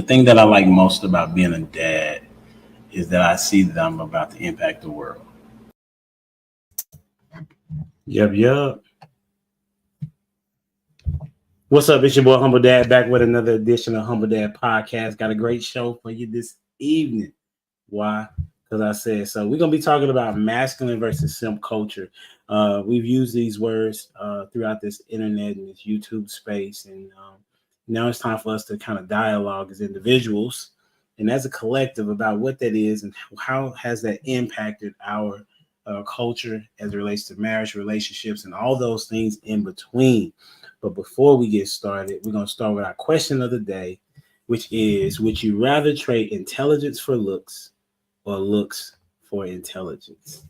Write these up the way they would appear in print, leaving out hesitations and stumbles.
thing that I like most about being a dad is that I see that I'm about to impact the world. Yep. What's up? It's your boy Humble Dad back with another edition of Humble Dad Podcast. Got a great show for you this evening. Why? Because I said so. We're going to be talking about masculine versus simp culture. We've used these words throughout this internet and this YouTube space. And now it's time for us to kind of dialogue as individuals and as a collective about what that is and how has that impacted our culture as it relates to marriage, relationships, and all those things in between. But before we get started, we're going to start with our question of the day, which is, would you rather trade intelligence for looks or looks for intelligence?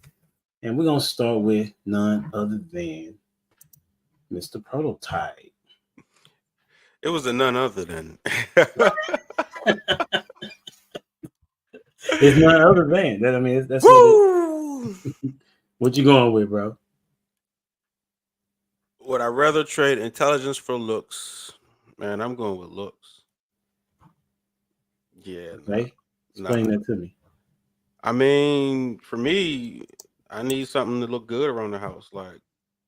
And we're going to start with none other than Mr. Prototype. It was a none other than. It's none other than that. I mean, that's what you going with, bro? Would I rather trade intelligence for looks? Man, I'm going with looks. Yeah. Okay. Explain that to me. I mean, for me, I need something to look good around the house. Like,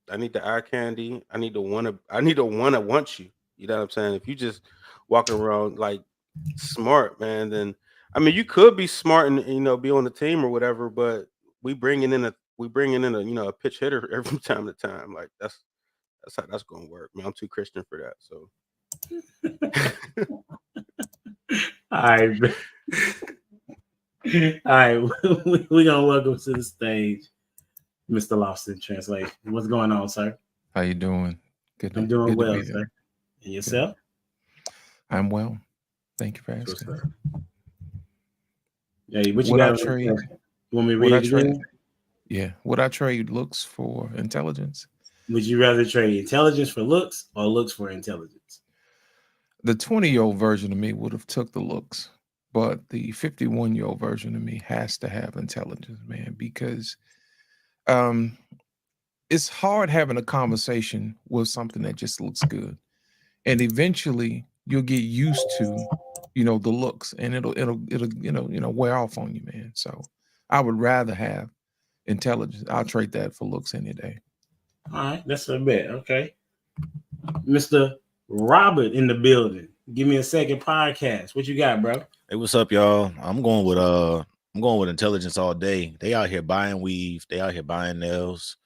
I need the eye candy. I need the one that wants you. You know what I'm saying? If you just walking around like smart, man, then I mean, you could be smart and be on the team or whatever, but we bringing in a a pitch hitter every time to time. Like that's how that's gonna work, man. I'm too Christian for that. So all right, we're gonna welcome to the stage Mr. Lost in Translation. What's going on, sir? How you doing? Good. I'm doing well, sir. And yourself? I'm well. Thank you for asking. Hey, what you got? Trade? You want me to read it again? Yeah. Would I trade looks for intelligence? Would you rather trade intelligence for looks or looks for intelligence? The 20-year-old version of me would have took the looks, but the 51-year-old version of me has to have intelligence, man, because it's hard having a conversation with something that just looks good. And eventually you'll get used to, the looks, and it'll wear off on you, man. So I would rather have intelligence. I'll trade that for looks any day. All right, that's a bet. Okay. Mr. Robert in the building. Give me a second podcast. What you got, bro? Hey, what's up, y'all? I'm going with intelligence all day. They out here buying weave, they out here buying nails.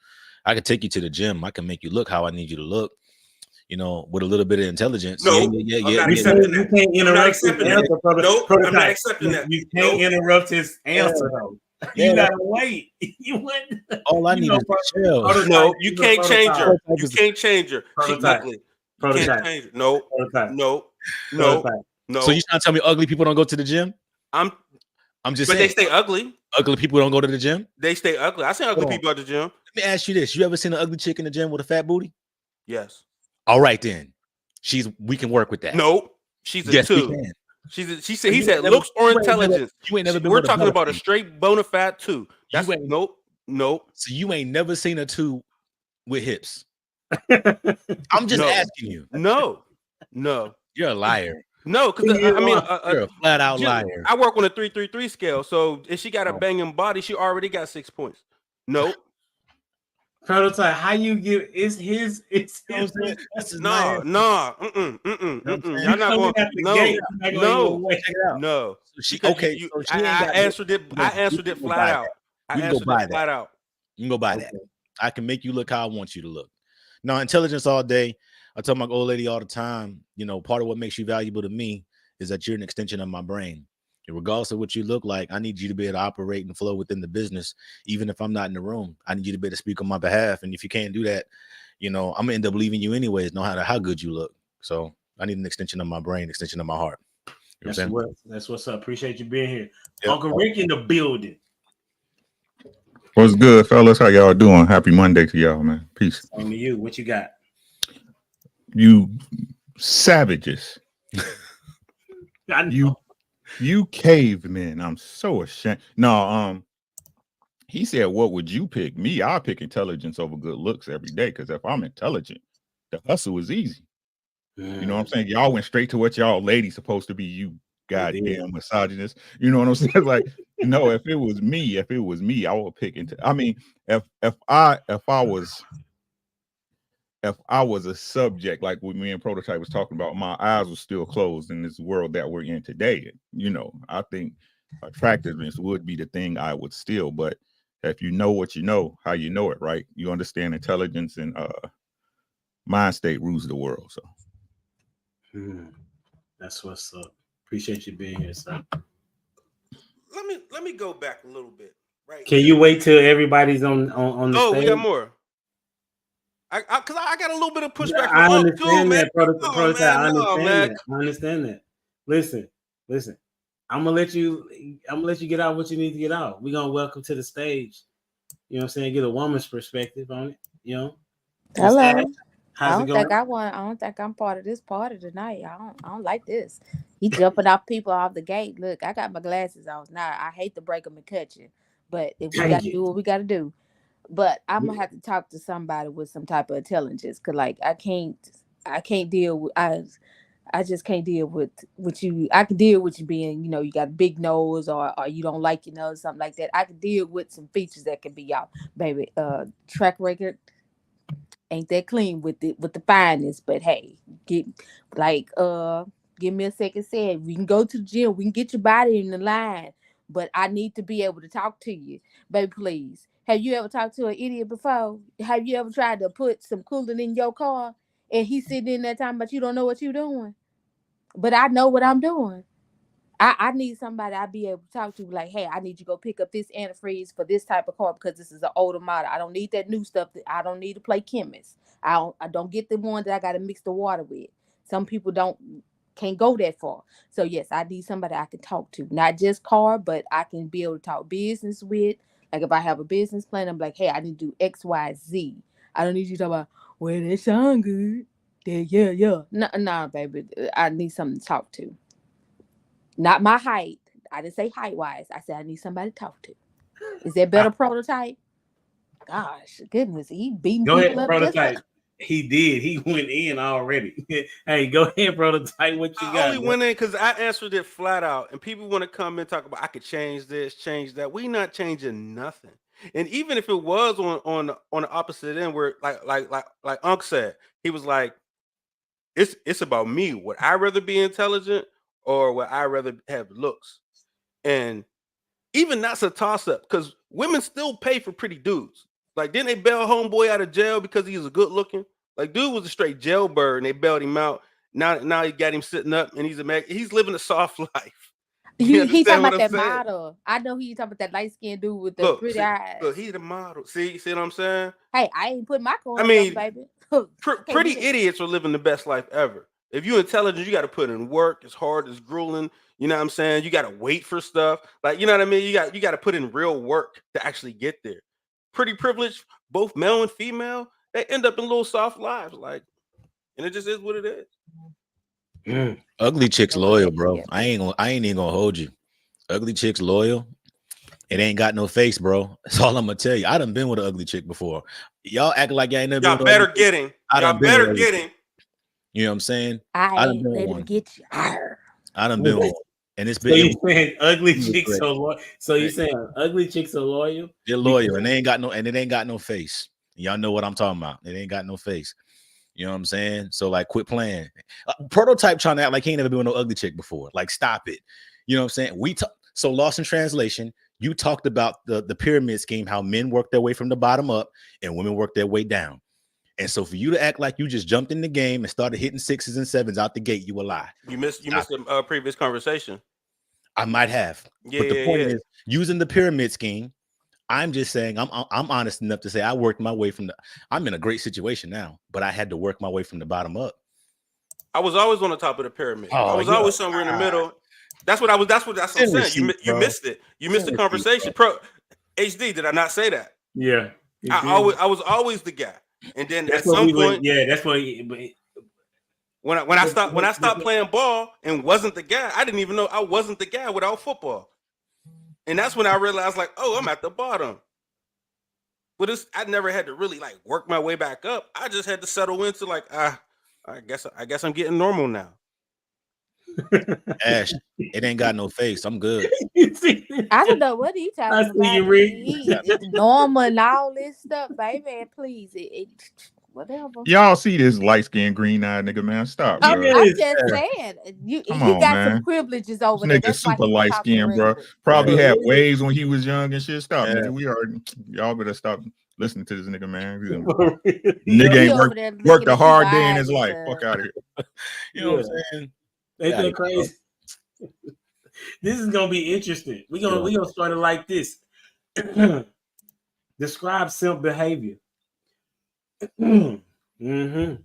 I can take you to the gym. I can make you look how I need you to look, with a little bit of intelligence. No, You can't interrupt his answer. I'm not accepting that. You can't interrupt his answer, though. You gotta wait. You went. All I need is chill. No, you can't change her. You can't change her. She's ugly. You can't change her. No. So you trying to tell me ugly people don't go to the gym? I'm just saying. But they stay ugly. Ugly people don't go to the gym? They stay ugly. I see ugly people at the gym. Let me ask you this. You ever seen an ugly chick in the gym with a fat booty? Yes. All right, then. We can work with that. Nope. She's a 2. He said looks or intelligence. We're talking about a straight bona fide 2. That's nope. So you ain't never seen a 2 with hips. I'm just asking you. No. You're a liar. No, because you're a flat out liar. I work on a 3-3-3 scale. So if she got a banging body, she already got 6 points. Nope. Prototype, how you give it's his no. Y'all not going no. I answered it flat out. You can go buy that. I can make you look how I want you to look. No, intelligence all day. I tell my old lady all the time, part of what makes you valuable to me is that you're an extension of my brain. And regardless of what you look like, I need you to be able to operate and flow within the business. Even if I'm not in the room, I need you to be able to speak on my behalf. And if you can't do that, I'm gonna end up leaving you anyways, no matter how good you look. So I need an extension of my brain, extension of my heart. That's what's up. Appreciate you being here. Yep. Uncle Rick in the building. What's good, fellas? How y'all doing? Happy Monday to y'all, man. Peace. Same to you. What you got? You savages. You cavemen. I'm so ashamed. No, he said, what would you pick? Me, I'll pick intelligence over good looks every day, because if I'm intelligent, the hustle is easy. You know what I'm saying? Y'all went straight to what y'all ladies supposed to be. You goddamn misogynist. You know what I'm saying? Like, no, if it was me, I would pick into. I mean, if I was a subject like what me and Prototype was talking about, my eyes were still closed in this world that we're in today. You know, I think attractiveness would be the thing I would steal. But if you know what you know, how you know it, right? You understand intelligence and mind state rules the world. So That's what's up. Appreciate you being here, sir. Let me go back a little bit. Right? Can you wait till everybody's on the stage? We got more. Because I got a little bit of pushback I from understand that, man. Prototype. I understand Man. that. I understand that. Listen. I'm gonna let you get out what you need to get out. We're gonna welcome to the stage. You know what I'm saying? Get a woman's perspective on it. You know. Hello. How's it going? I don't think I'm part of this party tonight. I don't like this. He jumping off people off the gate. Look, I got my glasses on. Now I hate to break them and cut you, but if we got to do what we got to do. But I'm gonna have to talk to somebody with some type of intelligence, cause like I can't deal with I just can't deal with you. I can deal with you being, you know, you got a big nose or you don't like your nose, something like that. I can deal with some features that can be out, baby. Track record ain't that clean with the fineness, but hey, give me a second set. We can go to the gym, we can get your body in the line, but I need to be able to talk to you, baby, please. Have you ever talked to an idiot before? Have you ever tried to put some coolant in your car and he's sitting in there talking about you don't know what you're doing? But I know what I'm doing. I need somebody I'll be able to talk to, like, hey, I need you to go pick up this antifreeze for this type of car because this is an older model. I don't need that new stuff. I don't need to play chemist. I don't get the one that I got to mix the water with. Some people can't go that far. So yes, I need somebody I can talk to, not just car, but I can be able to talk business with. Like if I have a business plan, I'm like, hey, I need to do X, Y, Z. I don't need you to talk about, well, that sound good. Yeah. No, baby. I need something to talk to. Not my height. I didn't say height wise. I said I need somebody to talk to. Is that better, Prototype? Gosh, goodness, he beating Go people ahead, up. Prototype. He did. He went in already. Hey, go ahead, Prototype. What you got? I only went in because I answered it flat out, and people want to come and talk about I could change this, change that. We not changing nothing. And even if it was on the opposite end, where like Unc said, he was like, it's about me. Would I rather be intelligent or would I rather have looks? And even that's a toss up because women still pay for pretty dudes. Like, didn't they bail homeboy out of jail because he was a good looking? Like, dude was a straight jailbird and they bailed him out. Now he got him sitting up and he's living a soft life. He talking about that model. I know he talking about that light skinned dude with the pretty eyes. Look, he's the model. See what I'm saying? Hey, I ain't put my coin up, baby. Pretty idiots are living the best life ever. If you're intelligent, you got to put in work. It's hard. It's grueling. You know what I'm saying? You got to wait for stuff. Like, you know what I mean? You got to put in real work to actually get there. Pretty privileged, both male and female, they end up in little soft lives. Like, and it just is what it is. Ugly chicks loyal, bro. I ain't even gonna hold you. Ugly chicks loyal. It ain't got no face, bro. That's all I'm gonna tell you. I done been with an ugly chick before. Y'all act like y'all ain't never. Y'all better get him. Y'all better get him. You know what I'm saying? I ain't ready to get you. I done been with one. And it's been. So you saying ugly chicks so loyal? So you saying ugly chicks are loyal? They're loyal, and they ain't got no face. Y'all know what I'm talking about. It ain't got no face. You know what I'm saying? So like, quit playing. Prototype trying to act like he ain't never been with no ugly chick before. Like, stop it. You know what I'm saying? So lost in translation. You talked about the pyramid scheme, how men work their way from the bottom up and women work their way down. And so for you to act like you just jumped in the game and started hitting 6s and 7s out the gate, you a lie. You missed the previous conversation. I might have. Yeah, but the point is, using the pyramid scheme, I'm just saying I'm honest enough to say I worked my way I'm in a great situation now, but I had to work my way from the bottom up. I was always on the top of the pyramid. I was always somewhere in the middle. That's what I'm saying. You missed it. You missed the conversation. HD, did I not say that? Yeah. I was always the guy. And then that's at some point, that's what. When I stopped playing ball and wasn't the guy, I didn't even know I wasn't the guy without football. And that's when I realized, like, oh, I'm at the bottom. But I never had to really like work my way back up. I just had to settle into like, I guess I'm getting normal now. Ash, it ain't got no face. I'm good. I don't know what he I talking see you, about. Rick. It's normal and all this stuff, baby. Please, whatever. Y'all see this light skinned green eyed nigga, man? Stop, bro. I'm Yes. just saying, Come he on, got some man. privileges This over there. nigga That's why super he light talking skinned, bro. regular. Probably Yeah. had waves when he was young and shit. Stop, Yeah. nigga. We are y'all better stop listening to this nigga, man. Yeah. Nigga He ain't over there worked looking a at people hard day in eyes his and life. stuff. Fuck out of here. You know what I'm saying? Ain't Yeah, that crazy? This is gonna be interesting. We gonna start it like this. Describe simp behavior. Mm-hmm.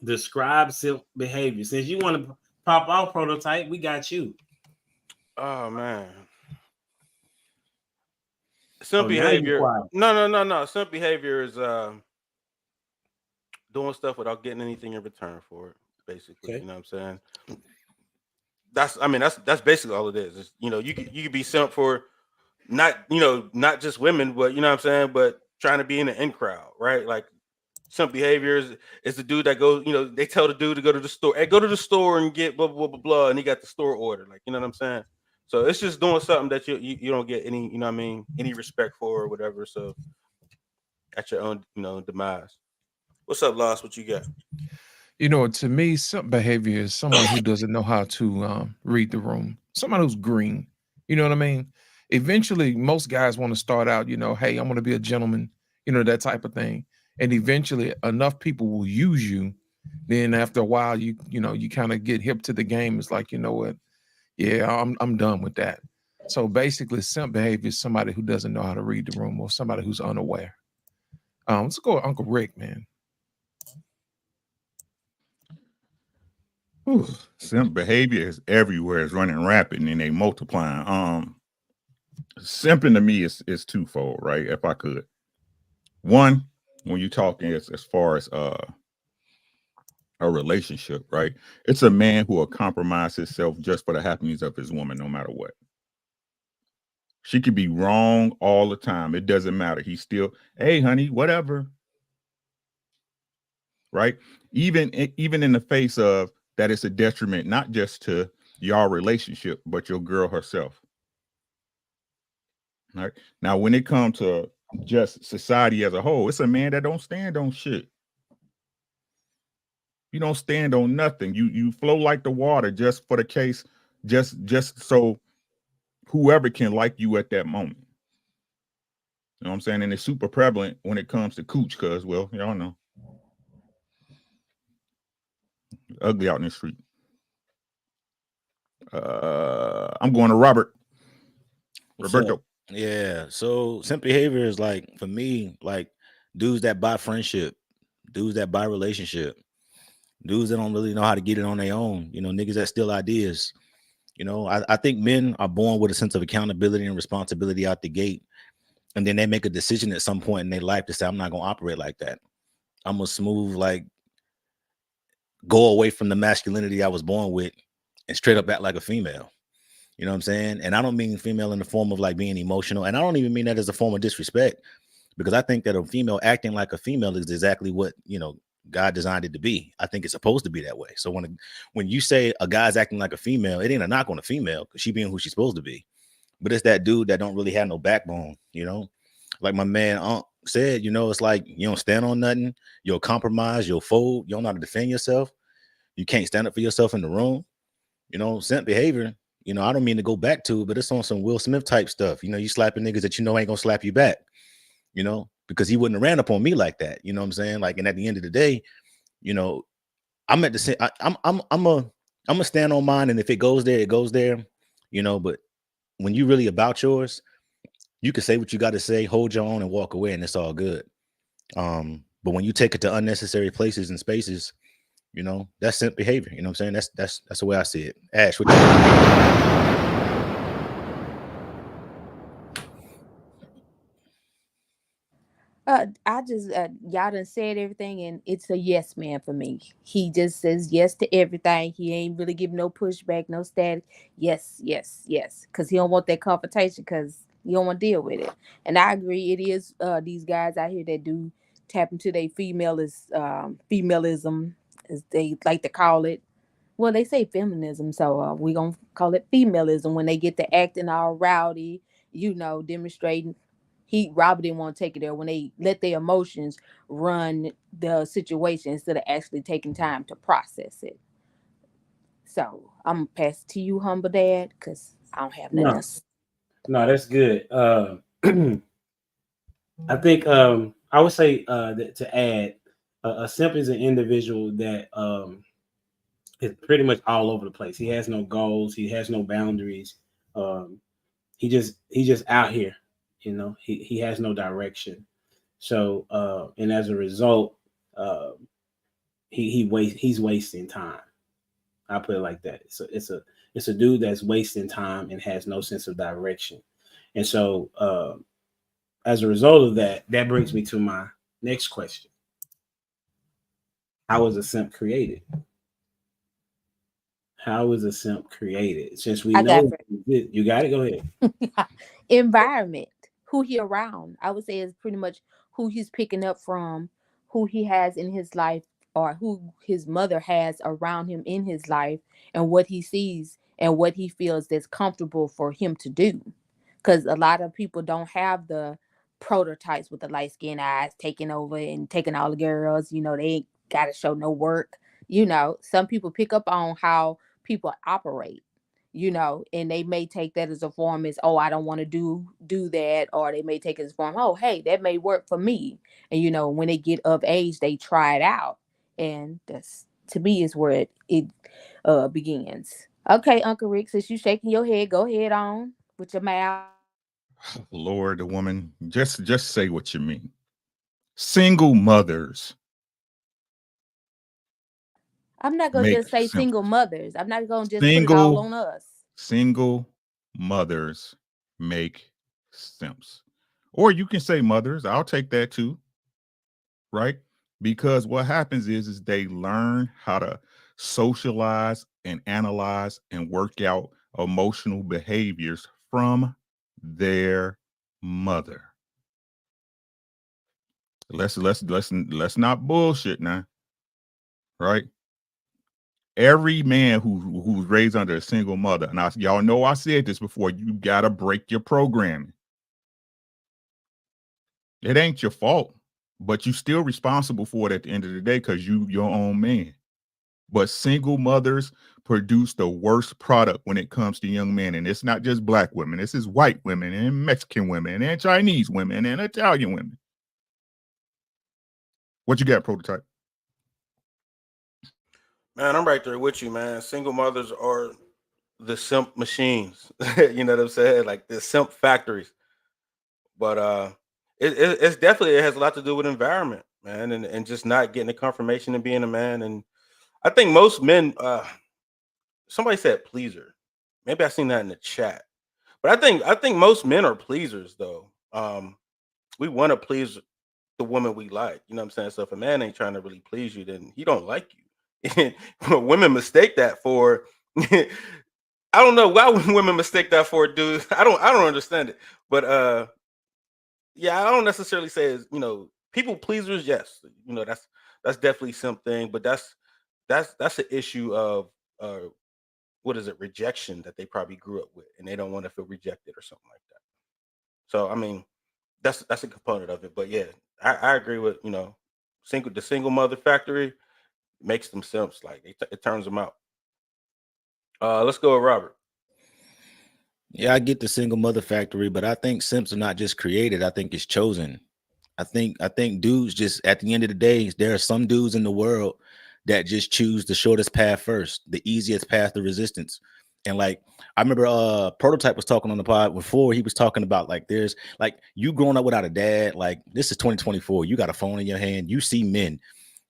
Describe simp behavior. Since you want to pop off prototype, we got you. Oh man. Simp Oh, now you behavior. quiet. No. Simp behavior is doing stuff without getting anything in return for it. Basically, Okay. you know what I'm saying? That's basically all it is. It's, you could be simp for not just women, but you know what I'm saying, but trying to be in the in crowd, right? Like simp behavior is the dude that goes, they tell the dude to go to the store, hey, go to the store and get blah blah blah blah, and he got the store order, like you know what I'm saying. So it's just doing something that you don't get any, you know what I mean, any respect for or whatever. So at your own, demise. What's up, Lost? What you got? You know, to me, simp behavior is someone who doesn't know how to read the room. Someone who's green. You know what I mean? Eventually, most guys want to start out, hey, I'm going to be a gentleman, that type of thing. And eventually, enough people will use you. Then after a while, you kind of get hip to the game. It's like, you know what? Yeah, I'm done with that. So basically, simp behavior is somebody who doesn't know how to read the room or somebody who's unaware. Let's go with Uncle Rick, man. Whew. Simp behavior is everywhere. It's running rapid and they multiplying. Simping to me is twofold, right? If I could. One, when you talking as far as a relationship, right? It's a man who will compromise himself just for the happiness of his woman, no matter what. She could be wrong all the time. It doesn't matter. He's still, hey, honey, whatever. Right? Even in the face of that, it's a detriment not just to your relationship, but your girl herself. Right? Now, when it comes to just society as a whole, it's a man that don't stand on shit. You don't stand on nothing. You flow like the water just for the case, just so whoever can like you at that moment. You know what I'm saying? And it's super prevalent when it comes to cooch, cause well, y'all know. Ugly out in the street. I'm going to Robert. Roberto. Yeah. So simp behavior is like, for me, like dudes that buy friendship, dudes that buy relationship, dudes that don't really know how to get it on their own, niggas that steal ideas. I think men are born with a sense of accountability and responsibility out the gate. And then they make a decision at some point in their life to say, I'm not going to operate like that. I'm going to smooth, like, go away from the masculinity I was born with and straight up act like a female. You know what I'm saying? And I don't mean female in the form of like being emotional. And I don't even mean that as a form of disrespect, because I think that a female acting like a female is exactly what, God designed it to be. I think it's supposed to be that way. So when you say a guy's acting like a female, it ain't a knock on a female because she being who she's supposed to be. But it's that dude that don't really have no backbone, like my man said, it's like you don't stand on nothing, you'll compromise, you'll fold, you don't know how to defend yourself, you can't stand up for yourself in the room, simp behavior. I don't mean to go back to it, but it's on some Will Smith type stuff. You slapping niggas that ain't gonna slap you back, because he wouldn't have ran up on me like that. You know what I'm saying? Like, and at the end of the day, I'm at the same. I'm a stand on mine, and if it goes there, it goes there. But when you really about yours, you can say what you got to say, hold your own, and walk away, and it's all good. But when you take it to unnecessary places and spaces, that's simp behavior. You know what I'm saying? That's the way I see it. Ash, what you I just y'all done said everything, and it's a yes man for me. He just says yes to everything. He ain't really giving no pushback, no static. Yes, yes, yes, because he don't want that confrontation, because you don't want to deal with it. And I agree, it is these guys out here that do tap into their femalism, as they like to call it. Well, they say feminism, so we gonna call it femalism when they get to acting all rowdy, demonstrating. Robert didn't want to take it there when they let their emotions run the situation instead of actually taking time to process it. So I'm gonna pass it to you, humble dad, because I don't have nothing No, else. no, that's good. I think I would say that to add, a simp is an individual that is pretty much all over the place. He has no goals. He has no boundaries. Um, he just out here. He has no direction. So and as a result, uh, he's wasting time. I put it like that. It's a dude that's wasting time and has no sense of direction. And so as a result of that, that brings me to my next question: how is a simp created? How is a simp created? Since we I got know you got it, go ahead. environment, who he around. I would say is pretty much who he's picking up from, who he has in his life, or who his mother has around him in his life, and what he sees and what he feels that's comfortable for him to do. Because a lot of people don't have the prototypes with the light skinned eyes taking over and taking all the girls. They ain't got to show no work. Some people pick up on how people operate, and they may take that as a form as, oh, I don't want to do that, or they may take it as a form, oh, hey, that may work for me. And when they get of age, they try it out, and that's, to me, is where it begins. Okay, Uncle Rick, since you shaking your head, go ahead on with your mouth. Lord, the woman, just say what you mean. Single mothers I'm not gonna make just say simps. single mothers. I'm not gonna just put it all Single on us. single mothers make simps. Or you can say mothers. I'll take that too, right? Because what happens is they learn how to socialize and analyze and work out emotional behaviors from their mother. Let's not bullshit now, right? Every man who's raised under a single mother, and y'all know I said this before, you gotta break your programming. It ain't your fault, but you still responsible for it at the end of the day because you your own man. But single mothers produce the worst product when it comes to young men. And it's not just black women, this is white women and Mexican women and Chinese women and Italian women. What you got, prototype? Man, I'm right there with you, man. Single mothers are the simp machines. You know what I'm saying? Like the simp factories. But it's definitely, it has a lot to do with environment, man, and just not getting the confirmation and being a man. And I think most men, somebody said pleaser. Maybe I seen that in the chat. But I think most men are pleasers though. We want to please the woman we like. You know what I'm saying? So if a man ain't trying to really please you, then he don't like you. Women mistake that for I don't know why women mistake that for a dude. I don't understand it. But yeah, I don't necessarily say it's, people pleasers, yes. That's definitely something, but that's an issue of uh what is it, rejection that they probably grew up with and they don't want to feel rejected or something like that. So I mean, that's a component of it. But yeah, I agree with the single mother factory makes them simps. Like it turns them out. Let's go with Robert. Yeah, I get the single mother factory, but I think simps are not just created. I think it's chosen. I think dudes just at the end of the day, there are some dudes in the world that just choose the shortest path first, the easiest path to resistance. And like I remember Prototype was talking on the pod before, he was talking about like there's like you growing up without a dad, like this is 2024, you got a phone in your hand, you see men.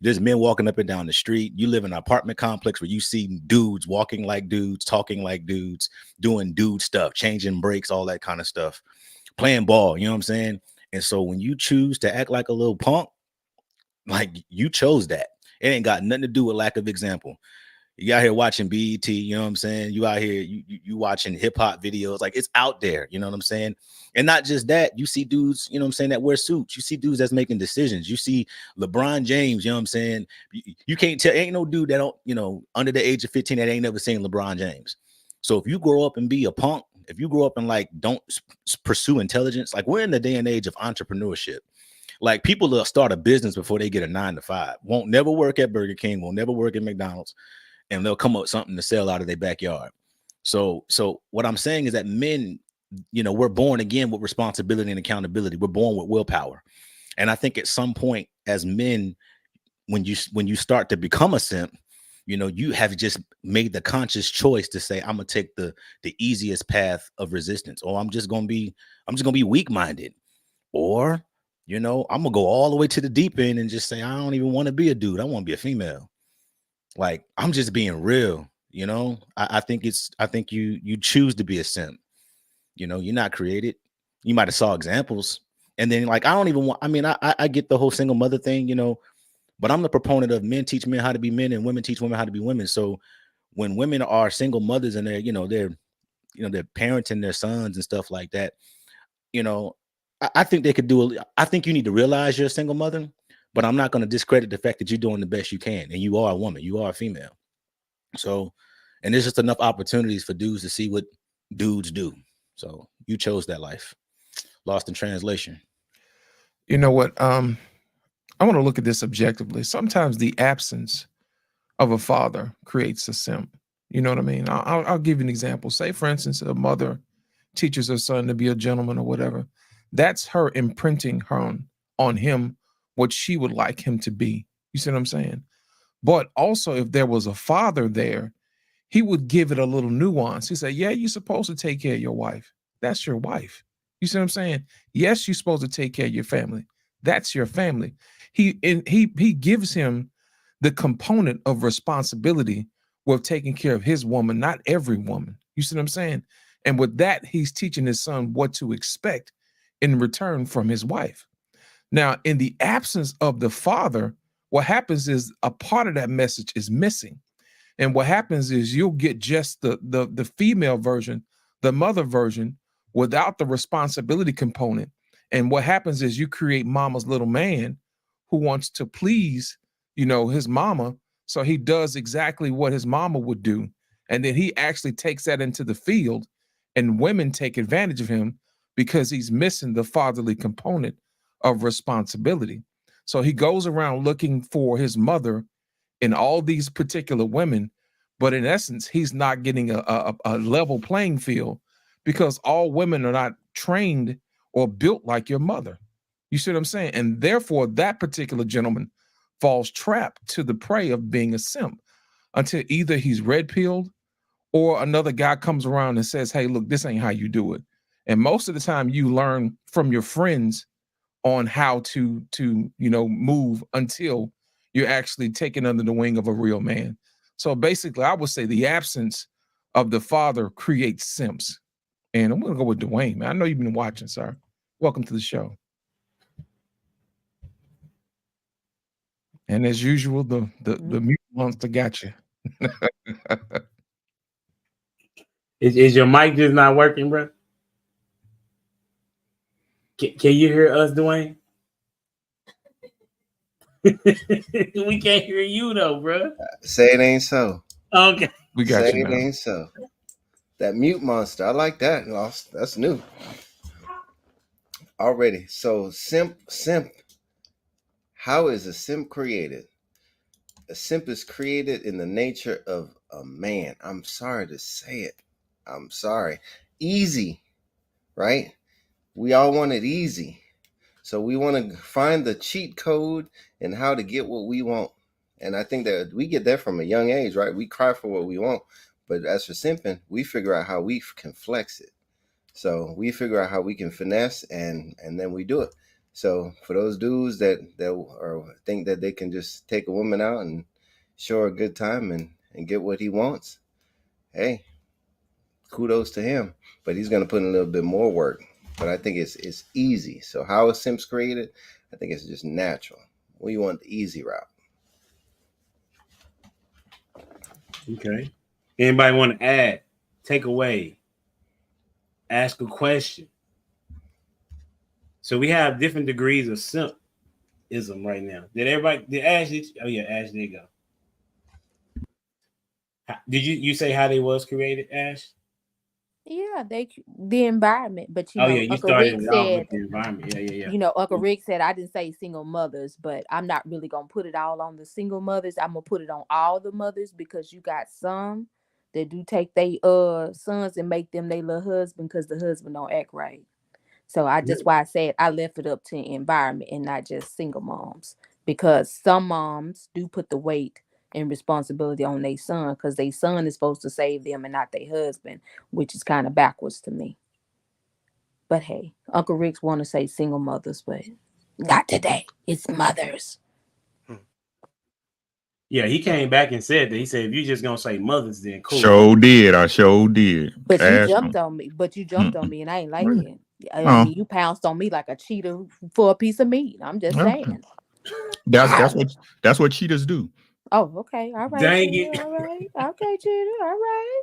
There's men walking up and down the street. You live in an apartment complex where you see dudes walking like dudes, talking like dudes, doing dude stuff, changing brakes, all that kind of stuff, playing ball. You know what I'm saying? And so when you choose to act like a little punk, like you chose that. It ain't got nothing to do with lack of example. You out here watching BET, you know what I'm saying? You out here, you watching hip hop videos, like it's out there, you know what I'm saying? And not just that, you see dudes, you know what I'm saying, that wear suits. You see dudes that's making decisions. You see LeBron James, you know what I'm saying? You can't tell, ain't no dude that don't, you know, under the age of 15 that ain't never seen LeBron James. So if you grow up and be a punk, if you grow up and like don't pursue intelligence, like we're in the day and age of entrepreneurship. Like people will start a business before they get a 9 to 5. Won't never work at Burger King, won't never work at McDonald's, and they'll come up with something to sell out of their backyard. So what I'm saying is that men, you know, we're born again with responsibility and accountability. We're born with willpower. And I think at some point as men, when you start to become a simp, you know, you have just made the conscious choice to say, I'm gonna take the easiest path of resistance, or I'm just gonna be weak-minded, or you know, I'm gonna go all the way to the deep end and just say, I don't even want to be a dude. I want to be a female. Like I'm just being real, you know. I think you choose to be a simp. You know, you're not created. You might have saw examples, and then like I don't even want. I mean, I get the whole single mother thing, you know, but I'm the proponent of men teach men how to be men and women teach women how to be women. So when women are single mothers and they're parenting their sons and stuff like that, you know, I think they could do. I think you need to realize you're a single mother. But I'm not going to discredit the fact that you're doing the best you can, and you are a woman, you are a female. So, and there's just enough opportunities for dudes to see what dudes do. So you chose that life. Lost in translation. You know what? I want to look at this objectively. Sometimes the absence of a father creates a simp. You know what I mean? I'll give you an example. Say, for instance, a mother teaches her son to be a gentleman or whatever. That's her imprinting on him what she would like him to be. You see what I'm saying? But also, if there was a father there, he would give it a little nuance. He said, yeah, you're supposed to take care of your wife. That's your wife. You see what I'm saying? Yes, you're supposed to take care of your family. That's your family. He gives him the component of responsibility with taking care of his woman, not every woman. You see what I'm saying? And with that, he's teaching his son what to expect in return from his wife. Now, in the absence of the father, what happens is a part of that message is missing. And what happens is you'll get just the female version, the mother version, without the responsibility component. And what happens is you create mama's little man who wants to please, you know, his mama. So he does exactly what his mama would do. And then he actually takes that into the field, and women take advantage of him because he's missing the fatherly component of responsibility. So he goes around looking for his mother in all these particular women, but in essence, he's not getting a level playing field because all women are not trained or built like your mother. You see what I'm saying? And therefore, that particular gentleman falls trapped to the prey of being a simp until either he's red pilled or another guy comes around and says, hey, look, this ain't how you do it. And most of the time you learn from your friends on how to move until you're actually taken under the wing of a real man. So basically, I would say the absence of the father creates simps. And I'm gonna go with Dwayne, man. I know you've been watching, sir. Welcome to the show. And as usual, the mute monster got you. Is your mic just not working, bro? Can you hear us, Dwayne? We can't hear you though, bro. Say it ain't so. Okay, we got Say you it now. ain't so. That mute monster, I like that. That's new. Already. So simp. How is a simp created? A simp is created in the nature of a man. I'm sorry to say it. I'm sorry. Easy, right? We all want it easy. So we want to find the cheat code and how to get what we want. And I think that we get that from a young age, right? We cry for what we want. But as for simping, we figure out how we can flex it. So we figure out how we can finesse and then we do it. So for those dudes that think that they can just take a woman out and show her a good time and get what he wants, hey, kudos to him. But he's gonna put in a little bit more work. But I think it's easy. So how is Simps created? I think it's just natural. We want the easy route. Okay. Anybody want to add? Take away. Ask a question. So we have different degrees of simpism right now. Did everybody? Did Ash? Oh yeah, Ash. There you go. Did you say how they was created, Ash? Yeah, the environment, but Oh yeah, you Uncle started Rick it off with said, the environment. Yeah. Uncle Rick said I didn't say single mothers, but I'm not really gonna put it all on the single mothers. I'm gonna put it on all the mothers because you got some that do take they sons and make them their little husband because the husband don't act right. So that's why I said I left it up to environment and not just single moms because some moms do put the weight and responsibility on their son because their son is supposed to save them and not their husband, which is kind of backwards to me. But hey, Uncle Rick's want to say single mothers, but not today. It's mothers. Yeah, he came back and said that. He said, if you just gonna say mothers, then cool. Sure did. I sure did. But you jumped on me. And I ain't like it. I mean, you pounced on me like a cheetah for a piece of meat. I'm just saying. That's what cheetahs do. Oh, okay. All right. Dang Cheetah. it. All right. Okay, cheetah. All right.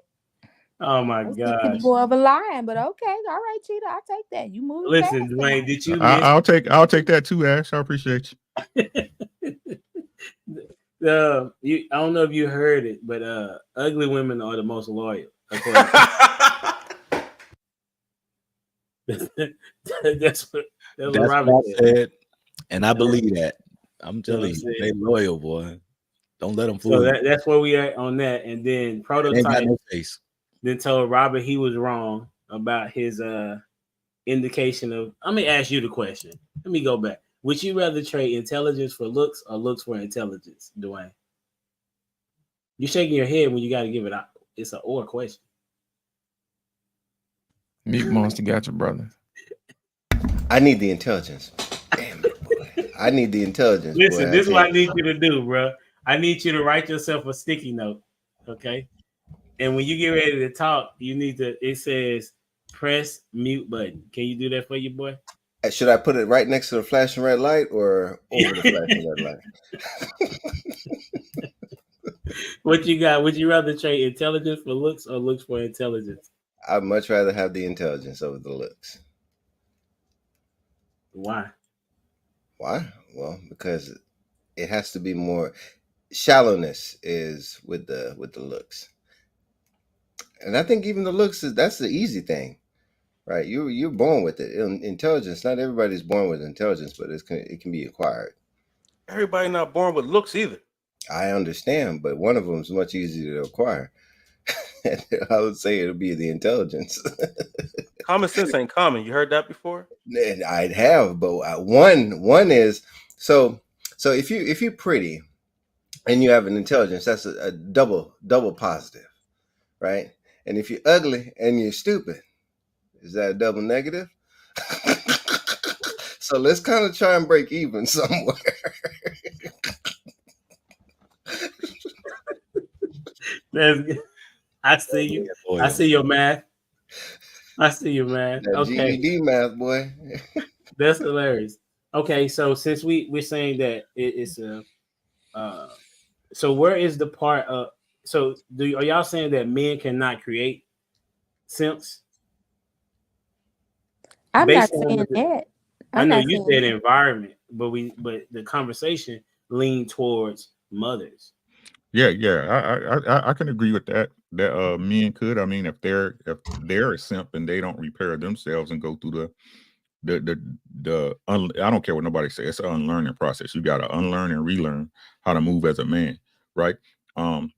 Oh my I was gosh. thinking more of a lion, but okay. All right, cheetah. I'll take that. You moving Listen, fast Dwayne, tonight. did you I'll take that too, Ash. I appreciate you. I don't know if you heard it, but ugly women are the most loyal. That's what Robert said, and I believe that. I'm telling you, they loyal, boy. Don't let them fool you. That's where we at on that. And then Prototype got no face. Then told Robert he was wrong about his indication of. Let me ask you the question. Let me go back. Would you rather trade intelligence for looks or looks for intelligence, Dwayne? You're shaking your head when you got to give it out. It's an or question. Meat Monster got your brother. I need the intelligence. Damn it, boy. I need the intelligence. Listen, boy. this is what I need you to do, bro. I need you to write yourself a sticky note, okay? And when you get ready to talk, you need to. It says press mute button. Can you do that for your boy? Should I put it right next to the flashing red light or over the flashing red light? What you got? Would you rather trade intelligence for looks or looks for intelligence? I'd much rather have the intelligence over the looks. Why? Why? Well, because it has to be more. Shallowness is with the looks, and I think even the looks that's the easy thing, right? You're born with it. Intelligence. Not everybody's born with intelligence, but it can be acquired. Everybody not born with looks either. I understand, but one of them is much easier to acquire. I would say it'll be the intelligence. Common sense ain't common. You heard that before? I'd have, but one is so if you're pretty and you have an intelligence, that's a double positive, right? And if you're ugly and you're stupid, is that a double negative? So let's kind of try and break even somewhere. I see you. I see your math. I see your math. That Okay, GED math, boy. that's hilarious. Okay, so since we're saying that it's a, so where is the part of? So are y'all saying that men cannot create simps? I'm not saying that. I know you said environment, but the conversation leaned towards mothers. Yeah, I can agree with that. That men could. I mean, if they're a simp and they don't repair themselves and go through I don't care what nobody says. It's an unlearning process. You got to unlearn and relearn how to move as a man, right?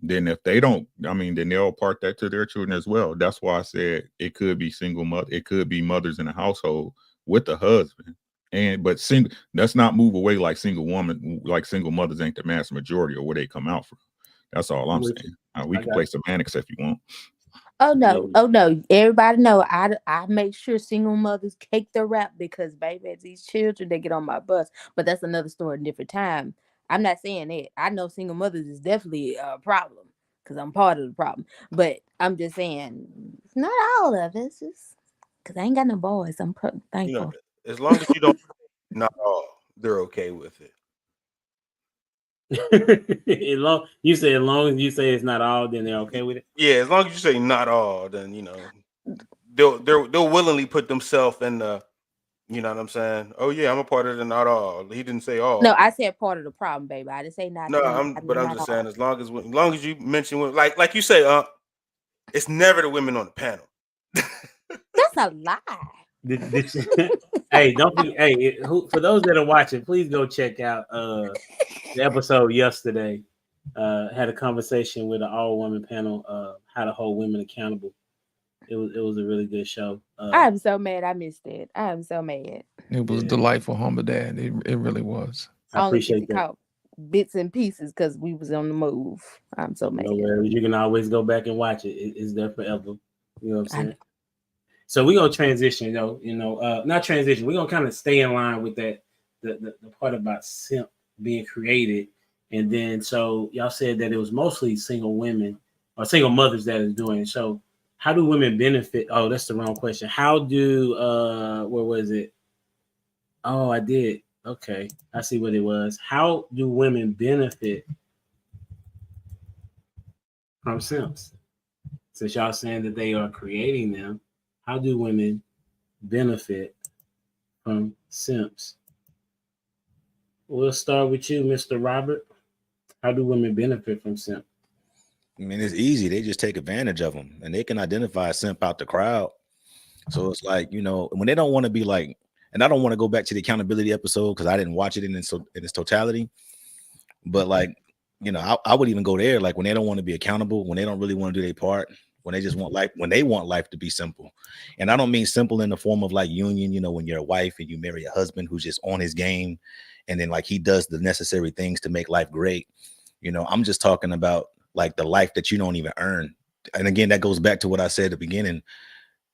Then if they don't, I mean, then they'll impart that to their children as well. That's why I said it could be single mother. It could be mothers in a household with a husband. But let's not move away like single mothers ain't the mass majority or where they come out from. That's all I'm saying. We can play semantics if you want. Oh no! Everybody know I make sure single mothers cake the rap because baby, these children they get on my bus. But that's another story, a different time. I'm not saying that. I know single mothers is definitely a problem because I'm part of the problem. But I'm just saying, not all of us. Because I ain't got no boys. I'm thankful. You know, as long as you don't, not all, they're okay with it. As long you say, as long as you say it's not all, then they're okay with it. Yeah, as long as you say not all, then they'll willingly put themselves in the. You know what I'm saying? Oh yeah, I'm a part of the not all. He didn't say all. No, I said part of the problem, baby. I didn't say not No, not, I'm not just all. saying as long as you mention like you say, it's never the women on the panel. That's a lie. Hey, don't forget. Hey, for those that are watching, please go check out the episode yesterday. Had a conversation with an all woman panel. How to hold women accountable. It was a really good show. I am so mad I missed it. I am so mad. It was delightful, humble dad. It really was. I I only get to appreciate that. caught bits and pieces because we was on the move. I'm so mad. No worries. You can always go back and watch it. It's there forever. You know what I'm I saying? know. So we're gonna transition, not transition. We're gonna kind of stay in line with that the part about simp being created, and then so y'all said that it was mostly single women or single mothers that is doing it. So how do women benefit? Oh, that's the wrong question. How do where was it? Oh, I did. Okay, I see what it was. How do women benefit from simps? Since y'all saying that they are creating them, how do women benefit from simps? We'll start with you, Mr. Robert. How do women benefit from simp? I mean, it's easy. They just take advantage of them, and they can identify a simp out the crowd. So it's like, when they don't want to be like, and I don't want to go back to the accountability episode because I didn't watch it in its totality. But like, I would even go there. Like when they don't want to be accountable, when they don't really want to do their part, when they just want life, when they want life to be simple. And I don't mean simple in the form of like union, when you're a wife and you marry a husband who's just on his game, and then like he does the necessary things to make life great. I'm just talking about like the life that you don't even earn. And again, that goes back to what I said at the beginning.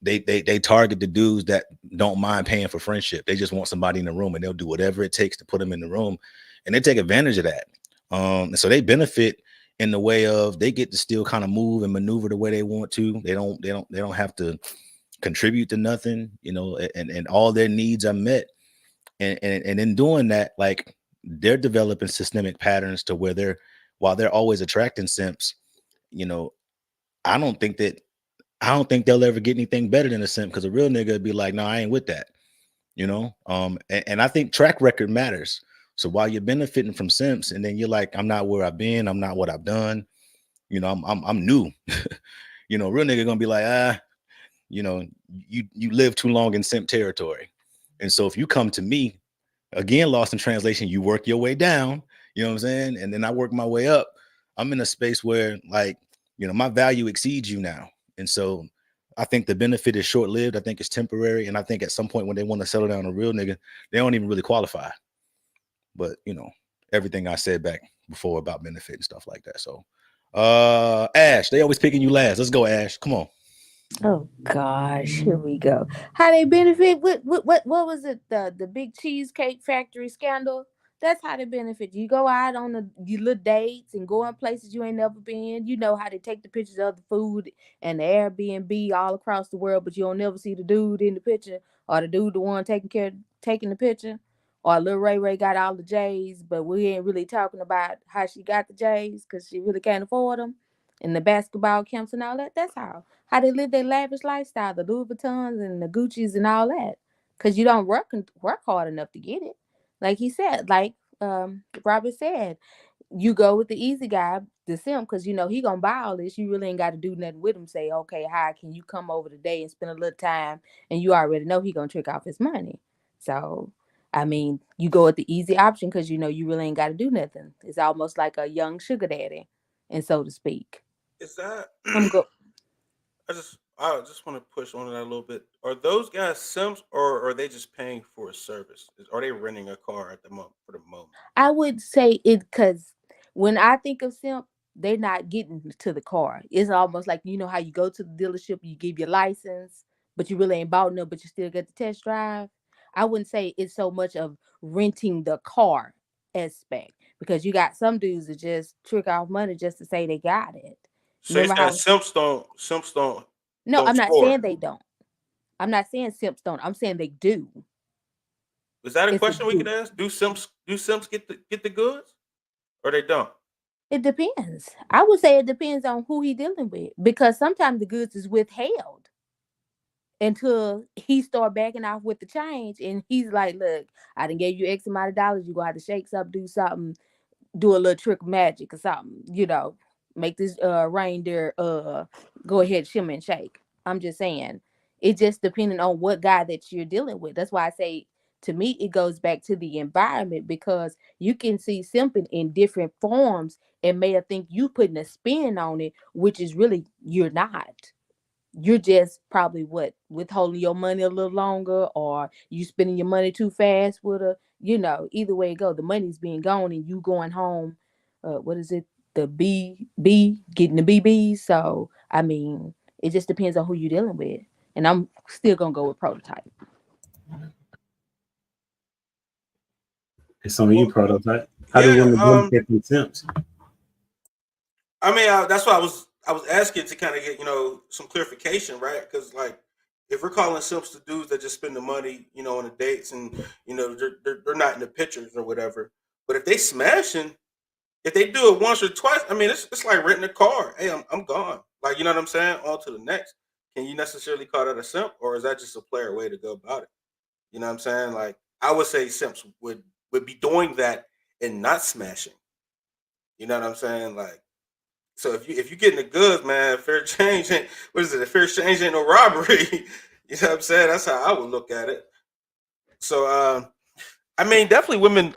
They target the dudes that don't mind paying for friendship. They just want somebody in the room, and they'll do whatever it takes to put them in the room, and they take advantage of that. And so they benefit in the way of they get to still kind of move and maneuver the way they want to. They don't have to contribute to nothing, and all their needs are met. And in doing that, like they're developing systemic patterns to where while they're always attracting simps, I don't think they'll ever get anything better than a simp, because a real nigga would be like, no, I ain't with that. And I think track record matters. So while you're benefiting from simps, and then you're like, I'm not where I've been, I'm not what I've done, I'm new. Real nigga gonna be like, you live too long in simp territory. And so if you come to me, again, lost in translation, you work your way down, you know what I'm saying? And then I work my way up. I'm in a space where like, my value exceeds you now. And so I think the benefit is short-lived. I think it's temporary. And I think at some point when they want to settle down a real nigga, they don't even really qualify. But everything I said back before about benefit and stuff like that. So Ash, they always picking you last. Let's go, Ash. Come on. Oh gosh, here we go. How they benefit? What was it? The big cheesecake factory scandal. That's how they benefit. You go out on your little dates and go in places you ain't never been. You know how they take the pictures of the food and the Airbnb all across the world, but you don't never see the dude in the picture, or the dude the one taking the picture, or little Ray Ray got all the J's, but we ain't really talking about how she got the J's because she really can't afford them, and the basketball camps and all that. That's how they live their lavish lifestyle, the Louis Vuittons and the Gucci's and all that. Because you don't work hard enough to get it. Like he said, like Robert said, you go with the easy guy, the simp, because he gonna buy all this. You really ain't got to do nothing with him. Say, okay, hi, can you come over today and spend a little time? And you already know he gonna trick off his money. So, I mean, you go with the easy option because you really ain't got to do nothing. It's almost like a young sugar daddy, and so to speak. Is that? I'm go. I just want to push on that a little bit. Are those guys simps, or are they just paying for a service? Are they renting a car at the moment for the moment? I would say it because when I think of simp, they're not getting to the car. It's almost like how you go to the dealership, you give your license, but you really ain't bought no, but you still get the test drive. I wouldn't say it's so much of renting the car aspect because you got some dudes that just trick off money just to say they got it. So you're Remember saying how? simps No, don't I'm not score? saying they don't. I'm not saying simps don't. I'm saying they do. Is that a It's a question we could do. ask? Do simps get the goods? or they don't? It depends. I would say it depends on who he dealing with, because sometimes the goods is withheld until he start backing off with the change, and he's like, "Look, I done gave you X amount of dollars. You gonna have to shake something, do something, do a little trick of magic or something, make this reindeer go ahead, shimmer and shake." I'm just saying, it just depending on what guy that you're dealing with. That's why I say, to me, it goes back to the environment, because you can see simping in different forms and may think you putting a spin on it, which is really you're not. You're just probably withholding your money a little longer, or you spending your money too fast with a, either way it go, the money's being gone and you going home. What is it? The B getting the BBs. So I mean, it just depends on who you're dealing with, and I'm still gonna go with prototype. It's on you, Prototype. How do Yeah, women benefit from simps? I mean, that's why I was asking to kind of get some clarification, right? Because like, if we're calling simps the dudes that just spend the money, on the dates, and they're not in the pictures or whatever. But if they smashing, if they do it once or twice, I mean, it's like renting a car. Hey, I'm gone. Like, you know what I'm saying? On to the next. Can you necessarily call that a simp, or is that just a player way to go about it? You know what I'm saying? Like, I would say simps would be doing that and not smashing. You know what I'm saying? Like, so if you getting the goods, man, fair change ain't, what is it? A fair exchange ain't no robbery. You know what I'm saying? That's how I would look at it. So I mean, definitely women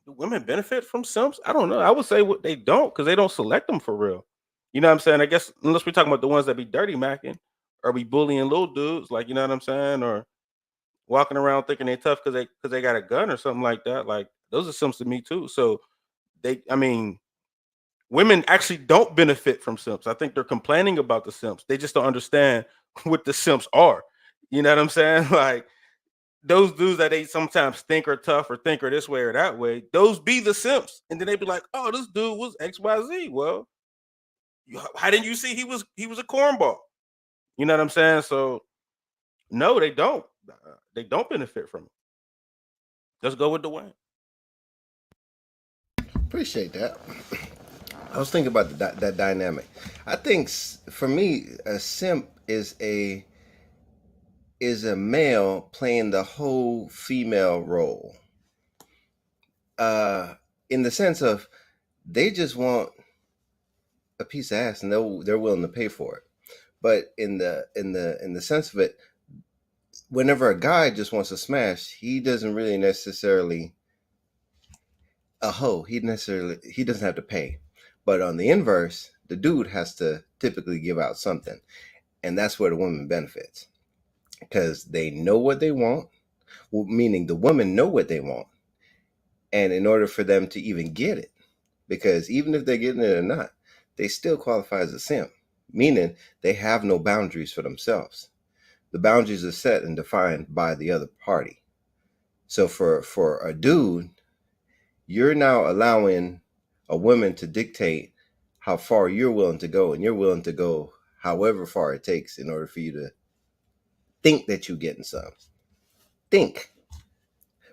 do women benefit from simps? I don't know. I would say what they don't, because they don't select them for real. You know what I'm saying? I guess unless we're talking about the ones that be dirty macking or be bullying little dudes, like, you know what I'm saying, or walking around thinking they tough because they got a gun or something like that. Like, those are simps to me too. So I mean, women actually don't benefit from simps. I think they're complaining about the simps. They just don't understand what the simps are. You know what I'm saying? Like, those dudes that they sometimes think are tough or think are this way or that way, those be the simps. And then they be like, "Oh, this dude was XYZ." Well, how didn't you see he was a cornball? You know what I'm saying? So no, they don't. They don't benefit from it. Let's go with Dwayne. Appreciate that. I was thinking about that dynamic. I think for me, a simp is a male playing the whole female role. In the sense of, they just want a piece of ass and they're willing to pay for it. But in the sense of it, whenever a guy just wants to smash, he doesn't really necessarily a hoe. He doesn't have to pay. But on the inverse, the dude has to typically give out something, and that's where the woman benefits, because they know what they want. Well, meaning the women know what they want, and in order for them to even get it, because even if they're getting it or not, they still qualify as a simp, meaning they have no boundaries for themselves. The boundaries are set and defined by the other party. So for a dude, you're now allowing a woman to dictate how far you're willing to go, and you're willing to go however far it takes in order for you to think that you're getting some. Think.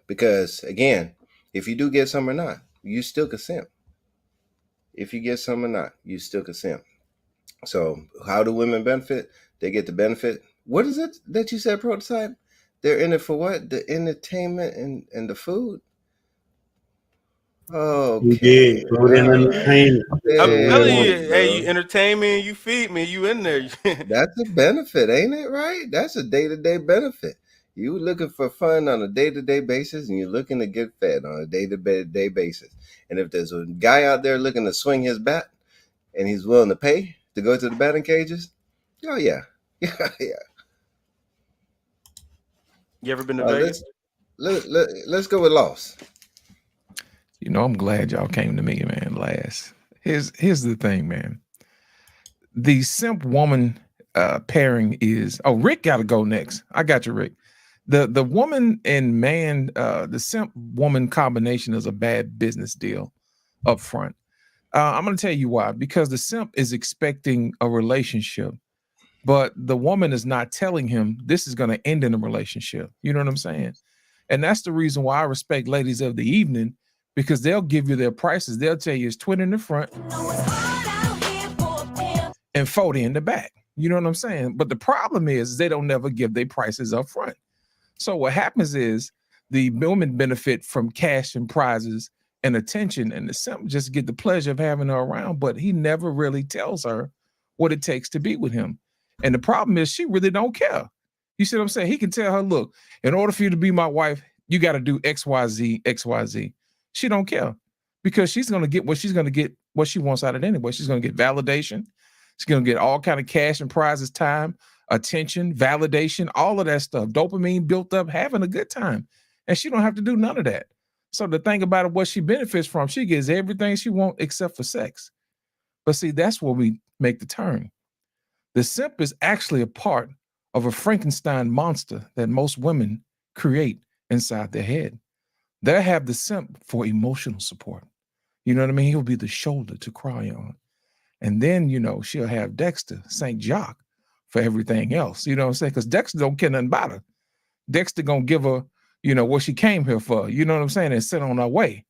Because again, if you do get some or not, you still can simp. If you get some or not, you still can simp. So how do women benefit? They get the benefit. What is it that you said, Prototype? They're in it for what? The entertainment and the food? You Okay. did food and entertainment. I'm telling Hey, you, hey, bro. you entertain me and you feed me, you in there. That's a benefit, ain't it? Right? That's a day-to-day benefit. You looking for fun on a day-to-day basis, and you're looking to get fed on a day-to-day basis. And if there's a guy out there looking to swing his bat, and he's willing to pay to go to the batting cages, oh yeah, yeah. You ever been to Vegas? Let's go with loss. I'm glad y'all came to me, man. Last. Here's the thing, man. The simp woman pairing is. Oh, Rick got to go next. I got you, Rick. The woman and man, the simp woman combination is a bad business deal up front. I'm going to tell you why. Because the simp is expecting a relationship, but the woman is not telling him this is going to end in a relationship. You know what I'm saying? And that's the reason why I respect ladies of the evening, because they'll give you their prices. They'll tell you it's 20 in the front and 40 in the back. You know what I'm saying? But the problem is they don't never give their prices up front. So what happens is the women benefit from cash and prizes and attention, and the simp just get the pleasure of having her around, but he never really tells her what it takes to be with him. And the problem is she really don't care. You see what I'm saying? He can tell her, look, in order for you to be my wife, you got to do XYZ, XYZ. She don't care because she's going to get what she's going to get, what she wants out of it anyway. She's going to get validation. She's going to get all kind of cash and prizes, time, attention, validation, all of that stuff. Dopamine built up, having a good time. And she don't have to do none of that. So the thing about it, what she benefits from, she gets everything she wants except for sex. But see, that's where we make the turn. The simp is actually a part of a Frankenstein monster that most women create inside their head. They have the simp for emotional support. You know what I mean? He'll be the shoulder to cry on. And then, you know, she'll have Dexter, St. Jock, for everything else. You know what I'm saying? Because Dexter don't care nothing about her. Dexter gonna give her, you know, what she came here for. You know what I'm saying? And send on her way.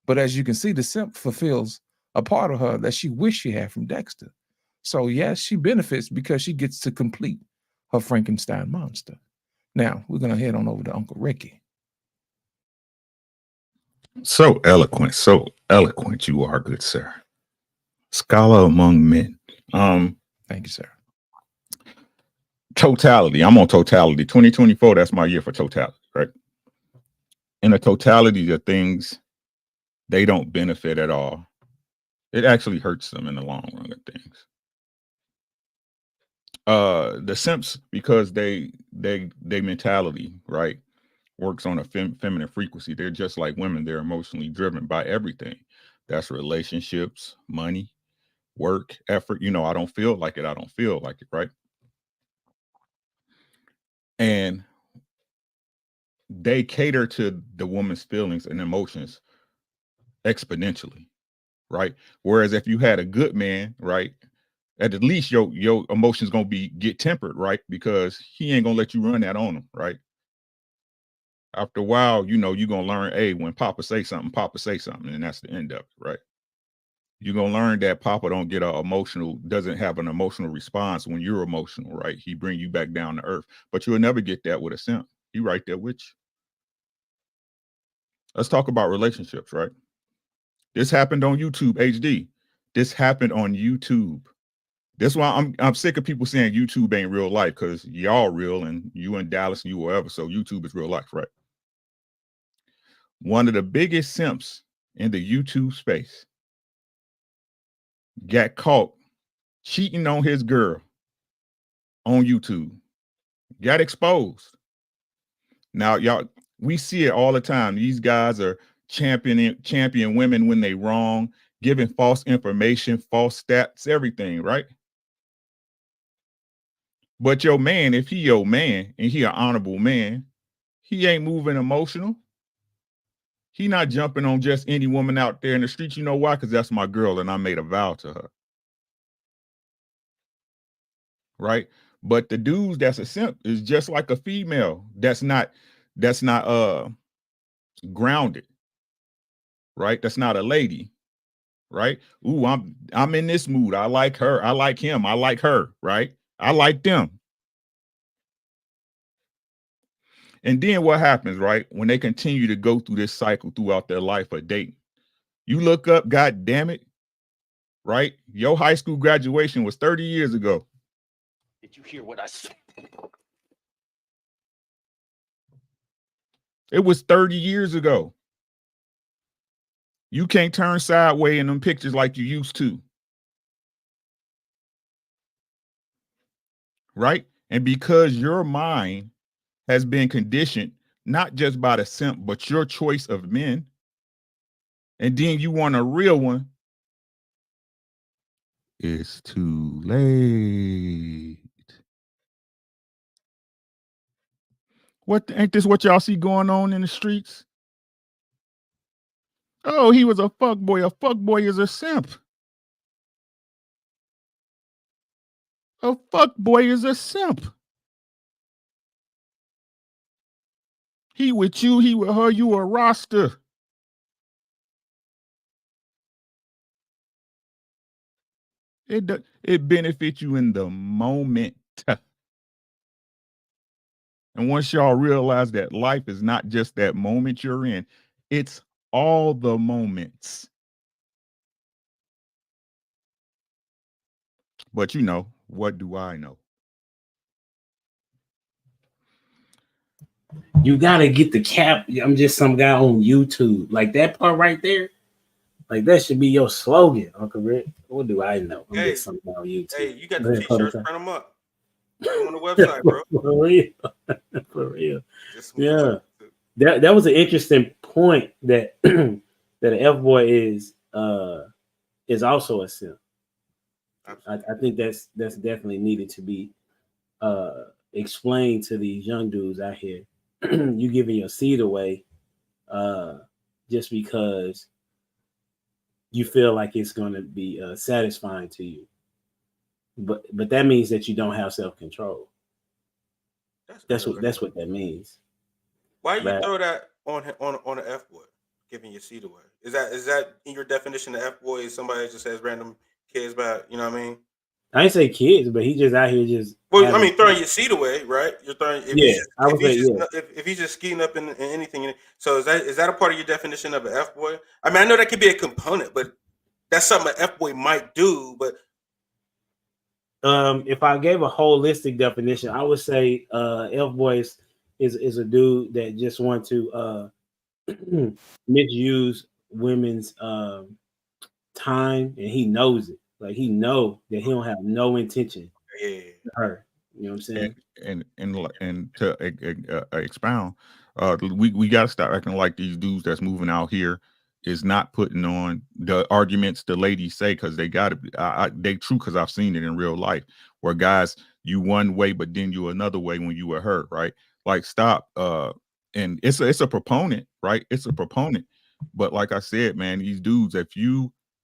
But as you can see, the simp fulfills a part of her that she wished she had from Dexter. So yes, she benefits because she gets to complete her Frankenstein monster. Now we're gonna head on over to Uncle Ricky. So eloquent you are, good sir. Scholar among men. Thank you, sir. Totality. I'm on totality. 2024, that's my year for totality, right? In the totality of things, they don't benefit at all. It actually hurts them in the long run of things. The simps, because they mentality, right, works on a feminine frequency. They're just like women. They're emotionally driven by everything. That's relationships, money, work, effort. You know, I don't feel like it. I don't feel like it, right? And they cater to the woman's feelings and emotions exponentially, right? Whereas if you had a good man, right, at the least your emotions gonna get tempered, right? Because he ain't gonna let you run that on him, right? After a while, you know, you're gonna learn, hey, when Papa say something, and that's the end of it, right? You're gonna learn that Papa doesn't have an emotional response when you're emotional, right? He bring you back down to earth, but you'll never get that with a simp. He right there with you. Let's talk about relationships, right? This happened on YouTube HD. This happened on YouTube. That's why I'm sick of people saying YouTube ain't real life, because y'all real and you in Dallas and you wherever. So YouTube is real life, right? One of the biggest simps in the YouTube space got caught cheating on his girl on YouTube. Got exposed. Now, y'all, we see it all the time. These guys are champion women when they wrong, giving false information, false stats, everything, right? But your man, if he your man and he an honorable man, he ain't moving emotional. He not jumping on just any woman out there in the street. You know why? Because that's my girl and I made a vow to her. Right? But the dudes that's a simp is just like a female that's not grounded. Right? That's not a lady. Right? Ooh, I'm in this mood. I like her. I like him. I like her. Right? I like them. And then what happens, right? When they continue to go through this cycle throughout their life of dating, you look up, God damn it, right? Your high school graduation was 30 years ago. Did you hear what I said? It was 30 years ago. You can't turn sideways in them pictures like you used to. Right? And because your mind has been conditioned, not just by the simp, but your choice of men, and then you want a real one, it's too late. Ain't this what y'all see going on in the streets? Oh, he was a fuck boy. A fuck boy is a simp. A fuck boy is a simp. He with you, he with her, you a roster. It benefits you in the moment. And once y'all realize that life is not just that moment you're in, it's all the moments. But what do I know? You gotta get the cap. I'm just some guy on YouTube. Like that part right there. Like that should be your slogan, Uncle Rick. What do I know? I'm just some guy on YouTube. Hey, you got the t-shirts, print them up. Put them on the website, bro. For real. For real. Yeah. That was an interesting point that that an F boy is also a simp. I think that's definitely needed to be explained to these young dudes out here. You giving your seed away just because you feel like it's going to be satisfying to you, but that means that you don't have self-control. That's what that means. Why you throw that on an F boy, giving your seed away? Is that in your definition of F boy? Is somebody that just has random kids back? You know what I mean? I ain't say kids, but he just out here just. Well, I mean, throwing your seed away, right? You're throwing. If he's just skeeting up in anything, so is that a part of your definition of an F boy? I mean, I know that could be a component, but that's something an F boy might do. But if I gave a holistic definition, I would say F boy is a dude that just want to misuse women's time, and he knows it. Like he know that he don't have no intention to her. You know what I'm saying? And to expound, we got to stop acting like these dudes that's moving out here is not putting on the arguments the ladies say, because they got to. They true, because I've seen it in real life where guys, you one way but then you another way when you were hurt, right? Like stop. And it's a proponent, right? It's a proponent, but like I said, man, these dudes,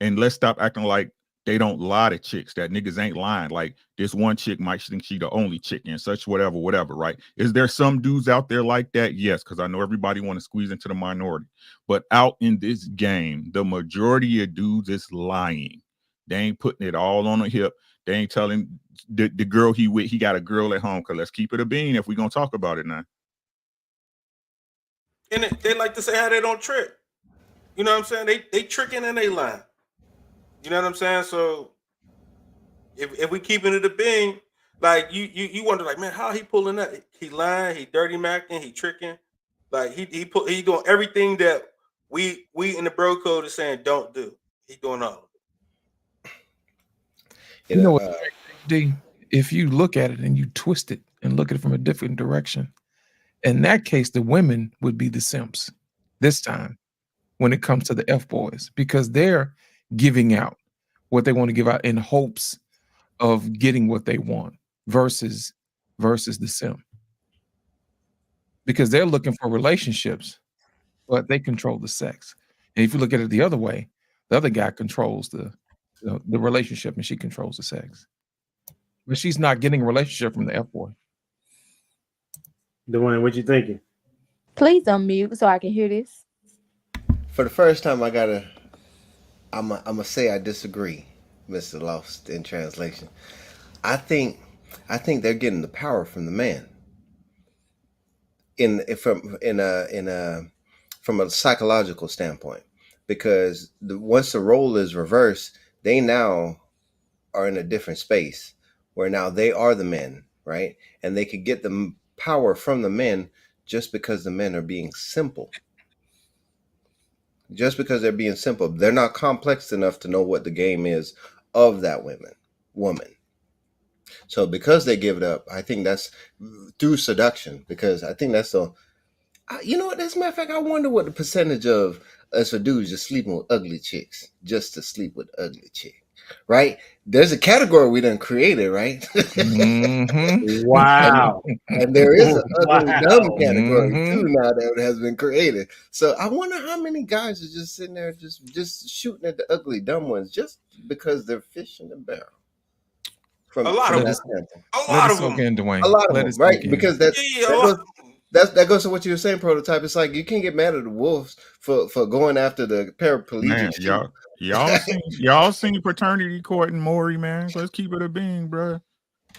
let's stop acting like they don't lie to chicks, that niggas ain't lying. Like this one chick might think she the only chick and such, whatever, right? Is there some dudes out there like that? Yes, because I know everybody want to squeeze into the minority. But out in this game, the majority of dudes is lying. They ain't putting it all on the hip. They ain't telling the girl he got a girl at home, because let's keep it a bean if we're going to talk about it now. And they like to say how they don't trick. You know what I'm saying? They tricking and they lying. You know what I'm saying? So if we keeping it a bean, like you wonder, like, man, how he pulling that? He lying, he dirty macking, he tricking. Like he doing everything that we in the bro code is saying don't do. He doing all of it. You know what, D? If you look at it and you twist it and look at it from a different direction, in that case, the women would be the simps this time when it comes to the F boys, because they're giving out what they want to give out in hopes of getting what they want versus the simp, because they're looking for relationships, but they control the sex. And if you look at it the other way, the other guy controls the relationship and she controls the sex, but she's not getting a relationship from the F boy. Dwayne, what you thinking? Please unmute so I can hear this. For the first time, I'm gonna say I disagree, Mr. Lost in translation. I think they're getting the power from the man. From a psychological standpoint, because once the role is reversed, they now are in a different space where now they are the men, right? And they could get the power from the men just because the men are being simple. Just because they're being simple, they're not complex enough to know what the game is of that woman. So because they give it up, I think that's through seduction, because I think that's you know what, as a matter of fact, I wonder what the percentage of us for dudes just sleeping with ugly chicks just to sleep with ugly chick, right? There's a category we done created, right? Mm-hmm. Wow. And there is an ugly dumb category too now that has been created. So I wonder how many guys are just sitting there just shooting at the ugly dumb ones just because they're fish in the barrel. From a lot of them. A lot of them, right? Because that goes to what you were saying, Prototype. It's like you can't get mad at the Wolves for going after the paraplegic. Man, y'all seen Paternity Court and Maury, man. Let's keep it a bean, bro.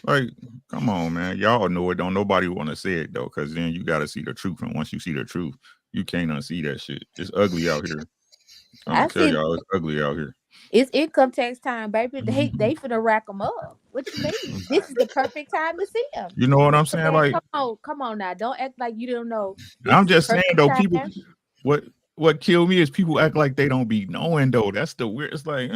Like, come on, man. Y'all know it. Don't nobody want to say it though, because then you got to see the truth. And once you see the truth, you can't unsee that shit. It's ugly out here. I'm I gonna tell see. y'all, it's ugly out here. It's income tax time, baby. They finna rack them up. What you mean? This is the perfect time to see them. You know what I'm saying? Man, Like, come on now. Don't act like you don't know. This I'm is the just saying perfect though, people. time. What killed me is people act like they don't be knowing though. That's the weird. It's like,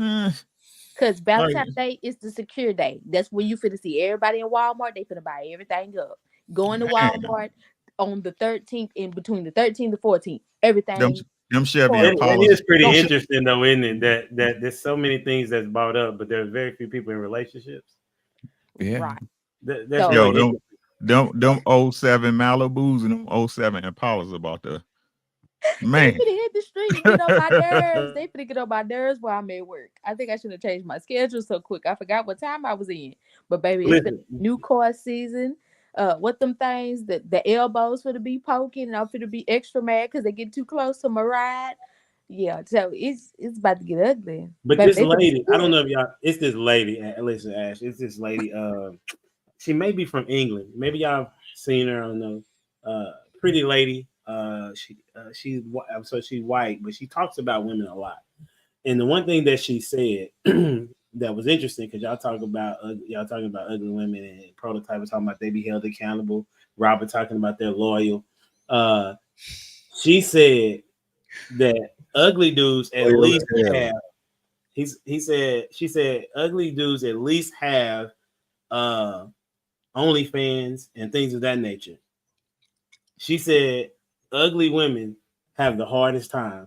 Cause like Valentine's Day is the secure day. That's when you finna see everybody in Walmart. They finna buy everything up. Going to man, Walmart on the 13th, in between the 13th and 14th. them Everything. them Chevy Toilet It Impalas. is pretty gone. interesting though, isn't it? That there's so many things that's brought up, but there's very few people in relationships. Yeah. Right. That's So Yo, really them 07 Malibus and them '07 Impalas about the they man. finna hit the street and get on my nerves. They finna get on my nerves while I'm at work. I think I should have changed my schedule so quick. I forgot what time I was in. But baby, it's been listen. new car season. What them things, the elbows for to be poking, and I'm finna be extra mad because they get too close to my ride. Yeah, so it's about to get ugly. But Baby, this they finna lady, I don't secure. know if y'all. It's this lady. Listen, Ash. It's this lady. She may be from England. Maybe y'all seen her. I don't know. Pretty lady. She's white, but she talks about women a lot. And the one thing that she said that was interesting, because y'all talking about ugly women, and Prototype was talking about they be held accountable. Robert talking about they're loyal. She said that ugly dudes at least have. She said ugly dudes at least have uh OnlyFans and things of that nature. She said ugly women have the hardest time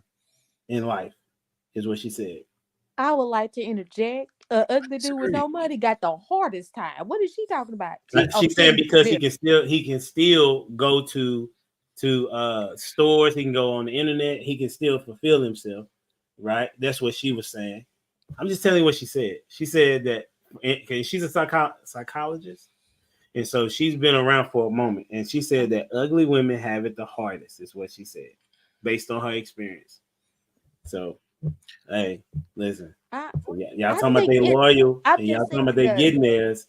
in life, is what she said. I would like to interject. Ugly dude with no money got the hardest time. What is she talking about? She's saying Tell because me. he can still go to stores, he can go on the internet, he can still fulfill himself, right? That's what she was saying. I'm just telling you what she said. She said that she's a psychologist, and so she's been around for a moment, and she said that ugly women have it the hardest, is what she said, based on her experience. So, hey, listen, I y'all I talking about think they it. loyal, I'm and y'all just talking saying about they the getting theirs.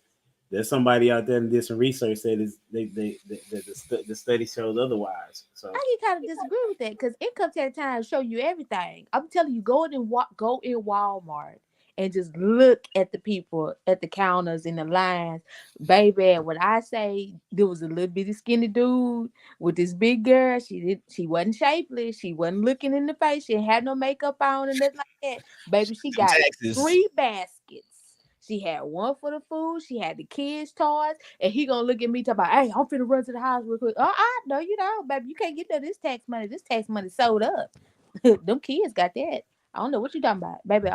There's somebody out there that did some research said is the study shows otherwise. So I can kind of disagree with that because income tax time show you everything. I'm telling you, go in Walmart and just look at the people at the counters in the lines, baby. When I say there was a little bitty skinny dude with this big girl, she wasn't shapely, she wasn't looking in the face, she had no makeup on and nothing like that. Baby, she Them got taxes. 3 baskets. She had one for the food, she had the kids' toys, and he gonna look at me talk about, hey, I'm finna run to the house real quick. No, you don't, baby. You can't get that. This tax money. This tax money sold up. Them kids got that. I don't know what you talking about, baby.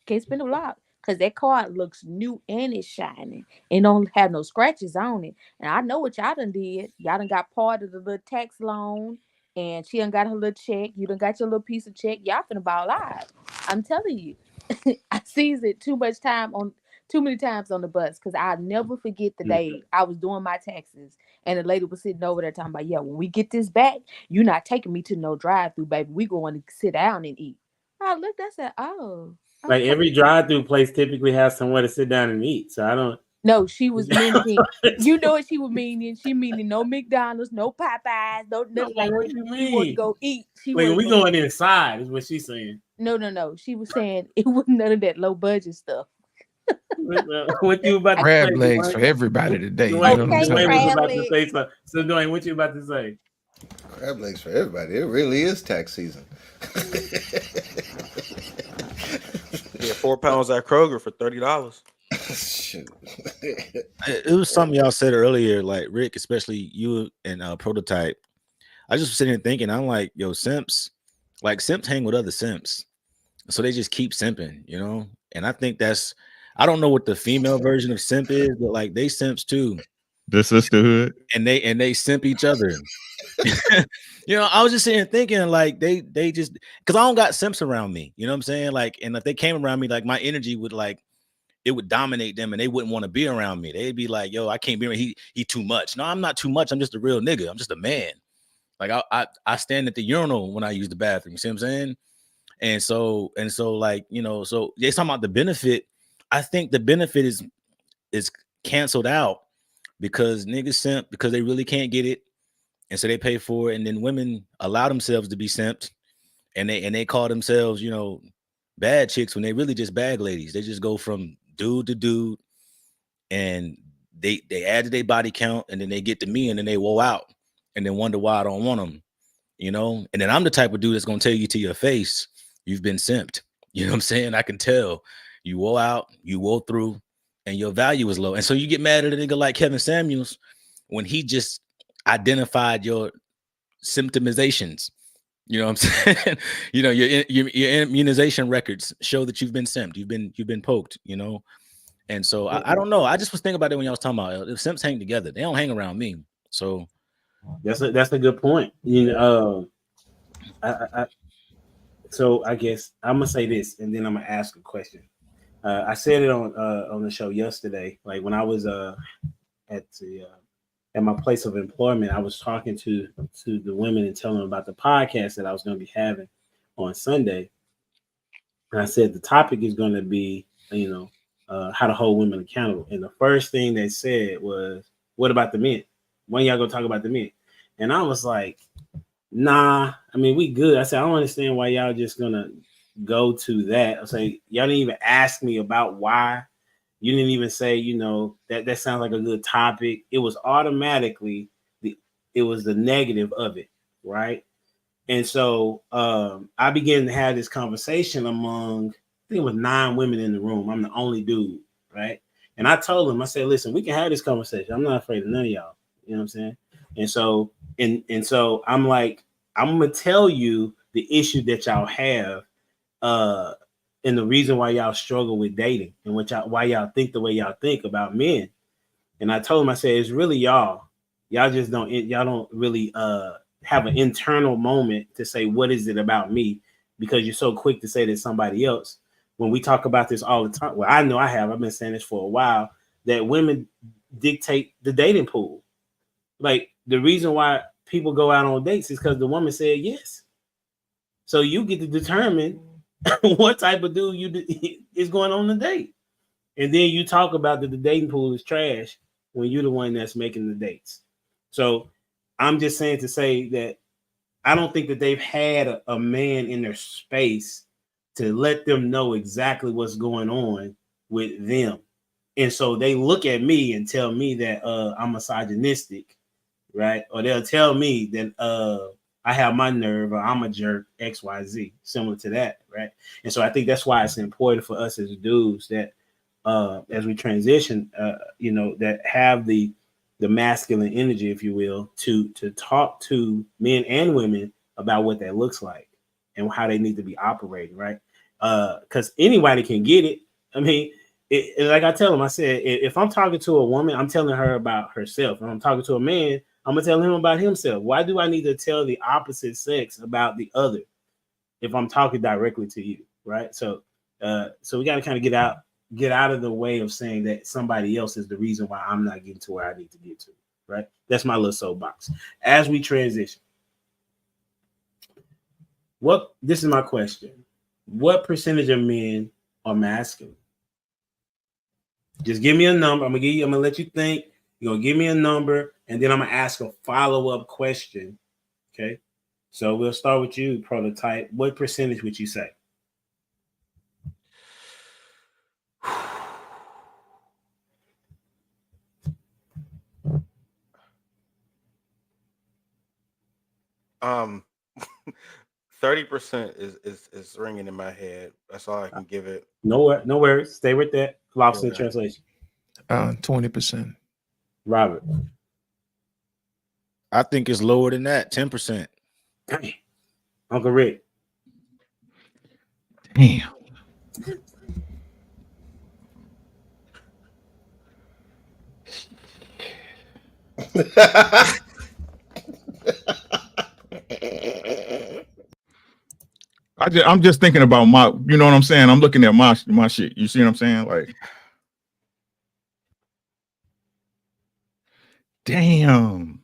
Can't spend a lot. Cause that card looks new and it's shining and don't have no scratches on it. And I know what y'all done did. Y'all done got part of the little tax loan and she done got her little check. You done got your little piece of check. Y'all finna ball live. I'm telling you. I sees it too many times on the bus because I'll never forget the day I was doing my taxes and the lady was sitting over there talking about, yeah, when we get this back, you're not taking me to no drive-through, baby. We going to sit down and eat. I looked, I said, oh, like okay. every drive-through place typically has somewhere to sit down and eat. So I don't. No, she was meaning, you know what she was meaning? She meaning no McDonald's, no Popeyes, no nothing like What that. do you She wanted to mean? go eat. She Like wanted to we go. going inside is what she's saying. No. She was saying it was none of that low budget stuff. What you about to say, Crab legs Dwayne? for everybody today. You know what I'm Okay, Dwayne saying? was crab about to leg. say something. So Dwayne, what you about to say? Crab legs for everybody. It really is tax season. Yeah, 4 pounds at Kroger for $30. Shoot. It was something y'all said earlier, like Rick, especially you and Prototype. I just was sitting here thinking, I'm like, yo, simps hang with other simps. So they just keep simping, you know? And I think I don't know what the female version of simp is, but like they simps too. The sisterhood. And they simp each other. You know, I was just sitting here thinking, like, they just because I don't got simps around me, you know what I'm saying? Like, and if they came around me, like my energy would it would dominate them and they wouldn't want to be around me. They'd be like, yo, I can't be around. He too much. No, I'm not too much. I'm just a real nigga. I'm just a man. Like I stand at the urinal when I use the bathroom. You see what I'm saying? And so like, you know, so they talking about the benefit. I think the benefit is canceled out because niggas simp because they really can't get it, and so they pay for it. And then women allow themselves to be simped, and they call themselves, you know, bad chicks when they really just bag ladies. They just go from dude to dude, and they add to their body count, and then they get to me, and then they woe out, and then wonder why I don't want them, you know. And then I'm the type of dude that's gonna tell you to your face, you've been simped. You know what I'm saying? I can tell you woe out, you woe through, and your value is low. And so you get mad at a nigga like Kevin Samuels when he just identified your symptomizations. You know what I'm saying? You know, your immunization records show that you've been simped, you've been poked, you know. And so I don't know. I just was thinking about it when y'all was talking about if simps hang together, they don't hang around me. So that's a good point. You know, so I guess I'm gonna say this, and then I'm gonna ask a question. I said it on the show yesterday. Like when I was at the at my place of employment, I was talking to the women and telling them about the podcast that I was going to be having on Sunday. And I said the topic is going to be, you know, how to hold women accountable. And the first thing they said was, "What about the men? When y'all gonna talk about the men?" And I was like, "Nah, I mean we good." I said, "I don't understand why y'all just gonna go to that." I say, "Y'all didn't even ask me about why. You didn't even say, you know, that sounds like a good topic." It was automatically it was the negative of it, right? And so I began to have this conversation among, I think it was 9 women in the room. I'm the only dude, right? And I told them, I said, "Listen, we can have this conversation. I'm not afraid of none of y'all." You know what I'm saying? And so so I'm like, I'm gonna tell you the issue that y'all have, uh, and the reason why y'all struggle with dating, and why y'all think the way y'all think about men. And I told him, I said, it's really y'all. Y'all don't really have an internal moment to say, what is it about me? Because you're so quick to say that somebody else. When we talk about this all the time, well, I know I've been saying this for a while, that women dictate the dating pool. Like the reason why people go out on dates is because the woman said yes. So you get to determine what type of dude is going on the date. And then you talk about that the dating pool is trash when you're the one that's making the dates. So I'm just saying to say that I don't think that they've had a man in their space to let them know exactly what's going on with them. And so they look at me and tell me that I'm misogynistic, right? Or they'll tell me that I have my nerve, or I'm a jerk, XYZ, similar to that, right? And so I think that's why it's important for us as dudes that as we transition, you know, that have the masculine energy, if you will, to talk to men and women about what that looks like and how they need to be operating, right? Because anybody can get it. I mean, like I tell them, I said, if I'm talking to a woman, I'm telling her about herself. If I'm talking to a man, I'm gonna tell him about himself. Why do I need to tell the opposite sex about the other if I'm talking directly to you, right? So, so we got to kind of get out of the way of saying that somebody else is the reason why I'm not getting to where I need to get to, right? That's my little soapbox. As we transition, this is my question. What percentage of men are masculine? Just give me a number. I'm gonna let you think. You're gonna give me a number, and then I'm gonna ask a follow-up question. Okay. So we'll start with you, Prototype. What percentage would you say? Um, 30% is ringing in my head. That's all I can give it. No worries. Stay with that. Lost in Yeah. translation. 20%. Robert. I think it's lower than that, 10%. Dang. Uncle Rick. Damn. I'm just thinking about my, you know what I'm saying? I'm looking at my shit. You see what I'm saying? Like, damn.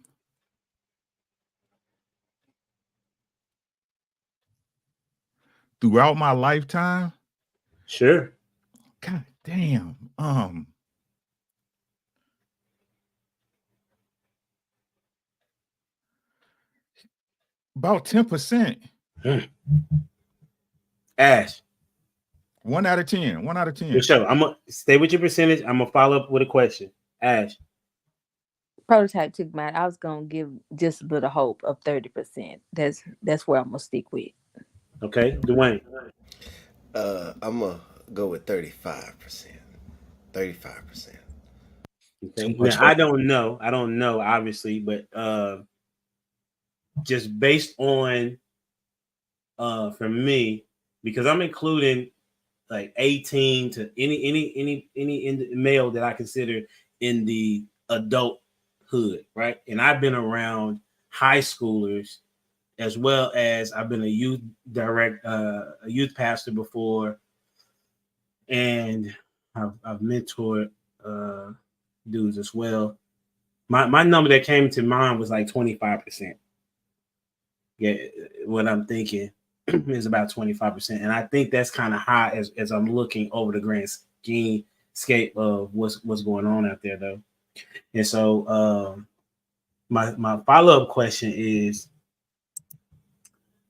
throughout my lifetime. Sure. God damn. About 10%. Ash. 1 out of 10. 1 out of 10. For sure. I'm gonna stay with your percentage. I'm gonna follow up with a question. Ash. Prototype took mine. I was gonna give just a little hope of 30%. That's where I'm gonna stick with. Okay, Dwayne. I'm gonna go with 35%. 35%. Okay. much Now I hope. don't know. I don't know, obviously, but just based on for me, because I'm including like 18 to any male that I consider in the adulthood, right? And I've been around high schoolers as well as I've been a youth pastor before, and I've mentored dudes as well. My number that came to mind was like 25%. Yeah, what I'm thinking is about 25%. And I think that's kind of high as I'm looking over the grand scheme scape of what's going on out there though. And so my follow-up question is,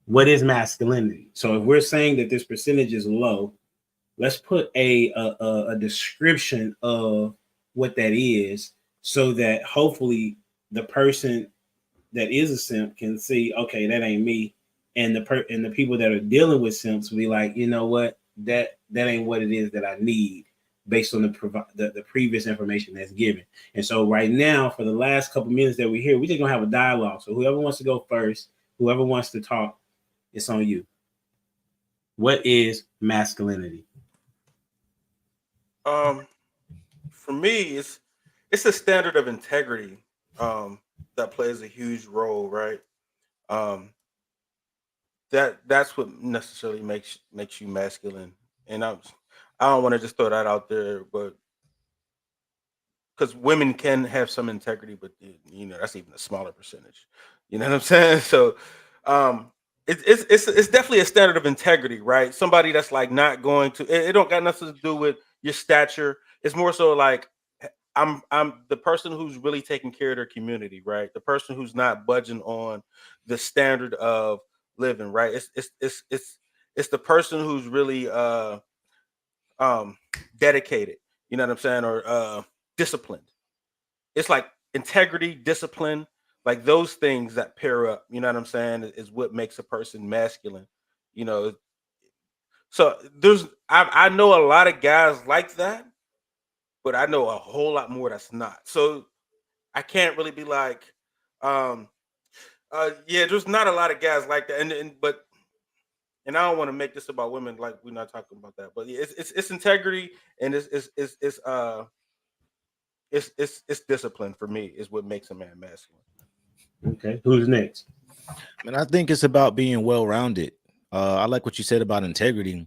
what is masculinity? So if we're saying that this percentage is low, let's put a description of what that is so that hopefully the person that is a simp can see, okay, that ain't me, and the people that are dealing with simps will be like, you know what, that ain't what it is that I need based on the previous information that's given. And so right now, for the last couple minutes that we're here, we're just gonna have a dialogue. So whoever wants to go first, whoever wants to talk, it's on you. What is masculinity? For me, it's a standard of integrity that plays a huge role, right? Um, that's what necessarily makes you masculine. And I don't want to just throw that out there, but because women can have some integrity, but that's even a smaller percentage. You know what I'm saying? So um, it's definitely a standard of integrity, right? Somebody that's like not going to. It don't got nothing to do with your stature. It's more so like I'm the person who's really taking care of their community, right? The person who's not budging on the standard of living, right? It's the person who's really um dedicated, you know what I'm saying, or disciplined. It's like integrity, discipline, like those things that pair up, you know what I'm saying, is what makes a person masculine, you know. So I know a lot of guys like that, but I know a whole lot more that's not. So I can't really be like, um, yeah, there's not a lot of guys like that. And I don't want to make this about women, like we're not talking about that. But yeah, it's integrity and it's discipline for me is what makes a man masculine. Okay, who's next? And I think it's about being well-rounded. I like what you said about integrity,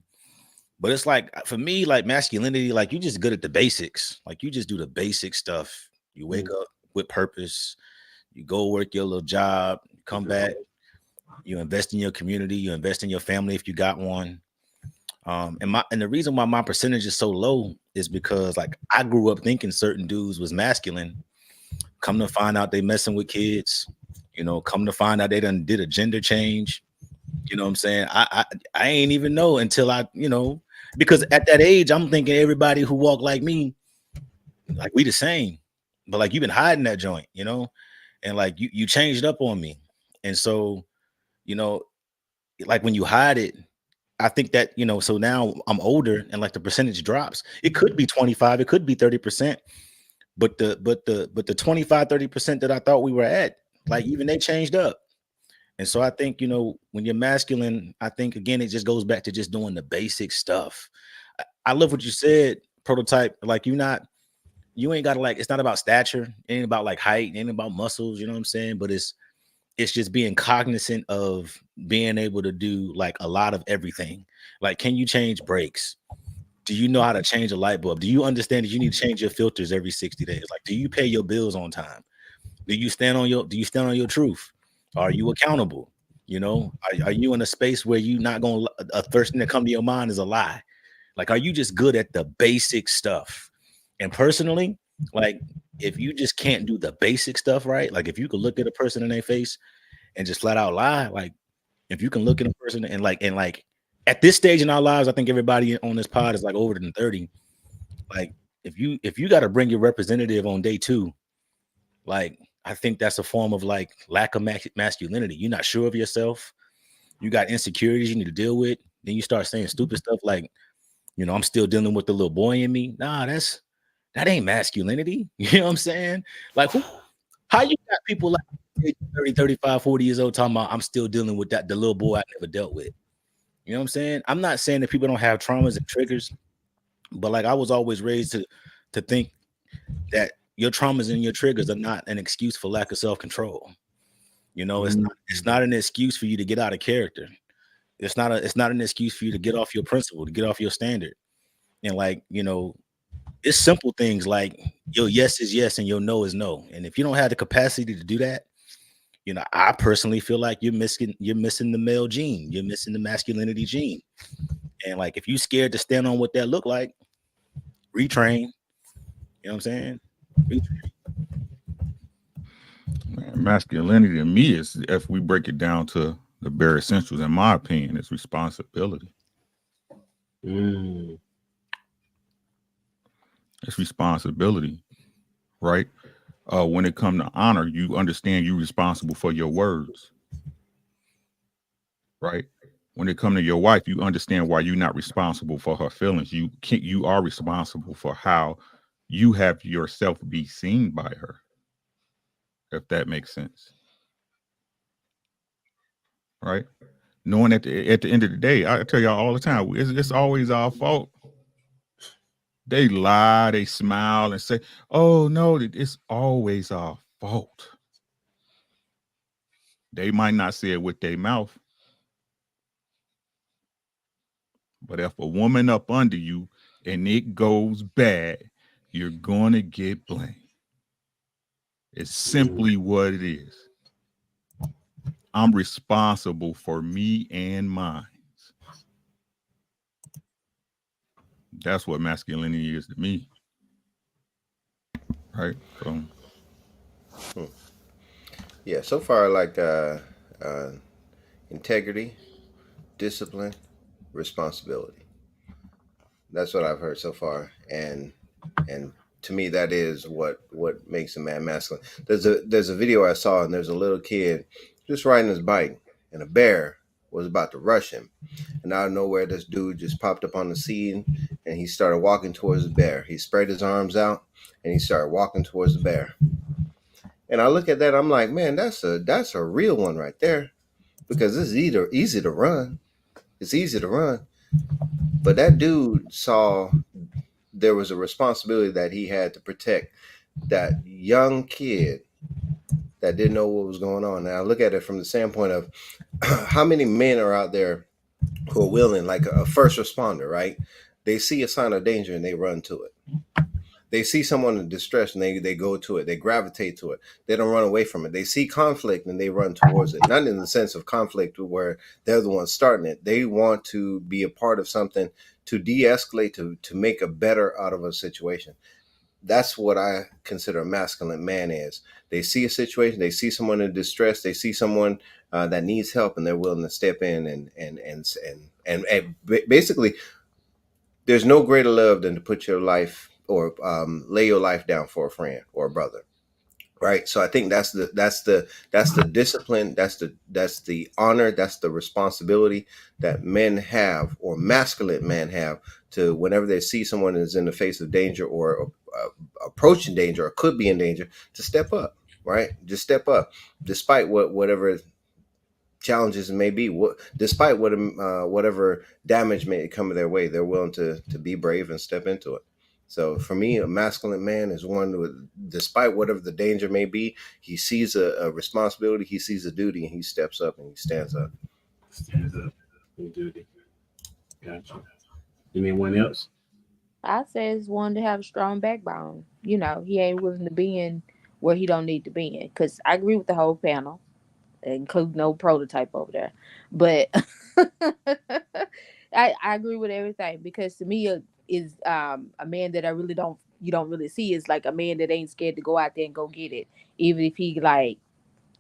but it's like for me, like masculinity, like you just good at the basics. Like you just do the basic stuff. You wake up with purpose. You go work your little job. You come back. You invest in your community. You invest in your family if you got one. And the reason why my percentage is so low is because like I grew up thinking certain dudes was masculine. Come to find out they messing with kids. Come to find out they done did a gender change. You know what I'm saying? I ain't even know until because at that age I'm thinking everybody who walk like me, like we the same. But like you've been hiding that joint, and like you changed up on me. And so, like when you hide it, I think that, so now I'm older and like the percentage drops. It could be 25, it could be 30%, but the 25, 30% that I thought we were at, like even they changed up. And so I think, when you're masculine, I think again, it just goes back to just doing the basic stuff. I love what you said, Prototype. Like you ain't got to like, it's not about stature, it ain't about like height, it ain't about muscles, you know what I'm saying? But it's just being cognizant of being able to do like a lot of everything. Like, can you change brakes? Do you know how to change a light bulb? Do you understand that you need to change your filters every 60 days? Like, do you pay your bills on time? Do you stand on your truth? Are you accountable? You know, are you in a space where you not gonna a first thing that come to your mind is a lie? Like, are you just good at the basic stuff? And personally, like, if you just can't do the basic stuff right, like if you could look at a person in their face and just flat out lie, like if you can look at a person and like at this stage in our lives, I think everybody on this pod is like older than 30. Like, if you got to bring your representative on day 2, like I think that's a form of like lack of masculinity. You're not sure of yourself. You got insecurities you need to deal with. Then you start saying stupid stuff like, you know, I'm still dealing with the little boy in me. Nah, that ain't masculinity. You know what I'm saying? Like, how you got people like 30, 35, 40 years old talking about I'm still dealing with the little boy I never dealt with. You know what I'm saying? I'm not saying that people don't have traumas and triggers, but like I was always raised to think that your traumas and your triggers are not an excuse for lack of self-control. You know, it's not an excuse for you to get out of character. It's not an excuse for you to get off your principle, to get off your standard. And like, you know, it's simple things like your yes is yes and your no is no. And if you don't have the capacity to do that, you know, I personally feel like you're missing the male gene, you're missing the masculinity gene. And like if you scared to stand on what that look like, retrain. You know what I'm saying? Retrain. Man, masculinity to me is, if we break it down to the bare essentials, in my opinion, is responsibility. Mm. It's responsibility, right? When it comes to honor, you understand you're responsible for your words, right? When it comes to your wife, you understand why you're not responsible for her feelings. You are responsible for how you have yourself be seen by her, if that makes sense, right? Knowing at the end of the day, I tell y'all all the time, it's always our fault. They lie, they smile and say, "Oh no, it's always our fault." They might not say it with their mouth, but if a woman up under you and it goes bad, you're going to get blamed. It's simply what it is. I'm responsible for me and mine. That's what masculinity is to me. Right? So, Yeah, so far, like integrity, discipline, responsibility. That's what I've heard so far, and to me, that is what makes a man masculine. There's a video I saw, and there's a little kid just riding his bike, and a bear was about to rush him, and out of nowhere, this dude just popped up on the scene, and he started walking towards the bear. He spread his arms out, and he started walking towards the bear. And I look at that, I'm like, man, that's a real one right there, because it's easy to run. It's easy to run, but that dude saw there was a responsibility that he had to protect that young kid that didn't know what was going on. Now I look at it from the standpoint of how many men are out there who are willing, like a first responder, right? They see a sign of danger and they run to it. They see someone in distress and they go to it. They gravitate to it. They don't run away from it. They see conflict and they run towards it. Not in the sense of conflict where they're the ones starting it. They want to be a part of something to de-escalate, to make a better out of a situation. That's what I consider a masculine man is. They see a situation, they see someone in distress, they see someone that needs help, and they're willing to step in and basically, there's no greater love than to put your life or lay your life down for a friend or a brother, right? So I think that's the discipline, that's the honor, that's the responsibility that men have, or masculine men have, to whenever they see someone is in the face of danger or approaching danger or could be in danger, to step up, right? Just step up, despite whatever challenges it may be, despite whatever damage may come their way, they're willing to be brave and step into it. So for me, a masculine man is one who, despite whatever the danger may be, he sees a responsibility, he sees a duty, and he steps up and he stands up. Stands up. Duty. Gotcha. Anyone else? I say it's one to have a strong backbone. You know, he ain't willing to be in where he don't need to be in. Cause I agree with the whole panel. include no prototype over there. But I agree with everything, because to me is a man that I really don't you don't really see is like a man that ain't scared to go out there and go get it, even if he like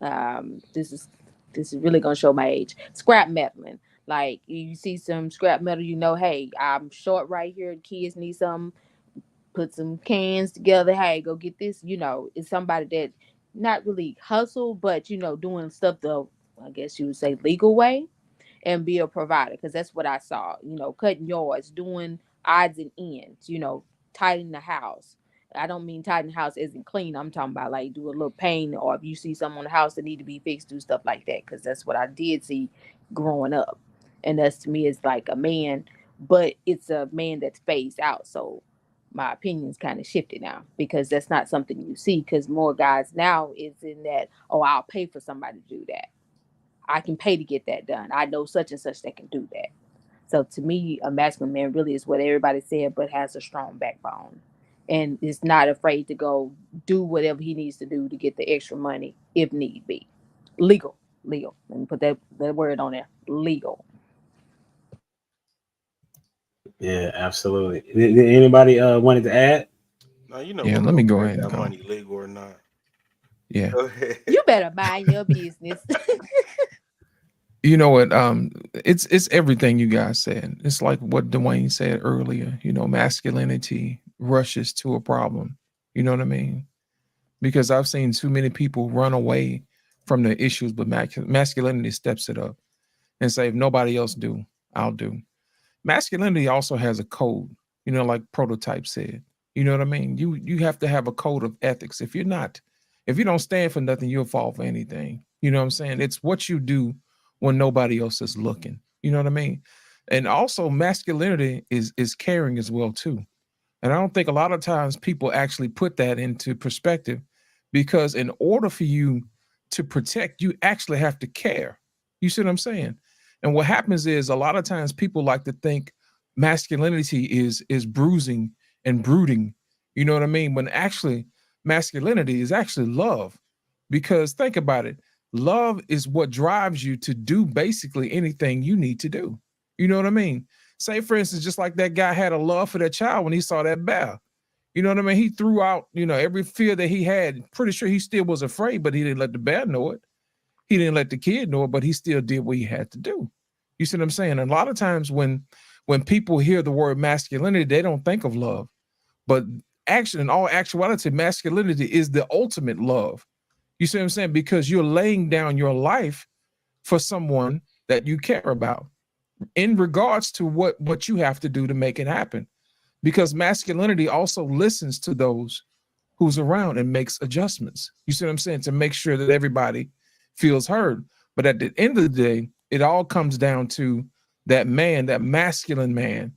um this is this is really gonna show my age. Scrap metaling. Like you see some scrap metal, hey, I'm short right here. Kids need some. Put some cans together. Hey, go get this. It's somebody that not really hustle, but doing stuff the I guess you would say legal way, and be a provider, because that's what I saw. Cutting yards, doing odds and ends, tidying the house. I don't mean tidying the house isn't clean. I'm talking about like do a little paint, or if you see something on the house that need to be fixed, do stuff like that. Because that's what I did see growing up, and that's to me is like a man, but it's a man that's phased out. So my opinion's kind of shifted now, because that's not something you see. Because more guys now is in that, oh, I'll pay for somebody to do that. I can pay to get that done. I know such and such that can do that. So to me, a masculine man really is what everybody said, but has a strong backbone and is not afraid to go do whatever he needs to do to get the extra money if need be. Legal. Legal. Let me put that word on there. Legal. Yeah, absolutely. Anybody wanted to add? No, you know Yeah, what let me goes go back, ahead and that go. money legal or not. Yeah. Go ahead. You better mind your business. You know what? It's everything you guys said. It's like what Dwayne said earlier. Masculinity rushes to a problem. You know what I mean? Because I've seen too many people run away from the issues, but masculinity steps it up and say, if nobody else do, I'll do. Masculinity also has a code, like Prototype said. You know what I mean? You have to have a code of ethics. If you don't stand for nothing, you'll fall for anything. You know what I'm saying? It's what you do when nobody else is looking. You know what I mean? And also masculinity is caring as well too. And I don't think a lot of times people actually put that into perspective, because in order for you to protect, you actually have to care. You see what I'm saying? And what happens is a lot of times people like to think masculinity is bruising and brooding. You know what I mean? When actually masculinity is actually love. Because think about it. Love is what drives you to do basically anything you need to do. You know what I mean? Say, for instance, just like that guy had a love for that child when he saw that bear. You know what I mean? He threw out, every fear that he had. Pretty sure he still was afraid, but he didn't let the bear know it. He didn't let the kid know it, but he still did what he had to do. You see what I'm saying? And a lot of times when people hear the word masculinity, they don't think of love. But actually, in all actuality, masculinity is the ultimate love. You see what I'm saying? Because you're laying down your life for someone that you care about in regards to what you have to do to make it happen, because masculinity also listens to those who's around and makes adjustments. You see what I'm saying? To make sure that everybody feels heard. But at the end of the day, it all comes down to that man, that masculine man,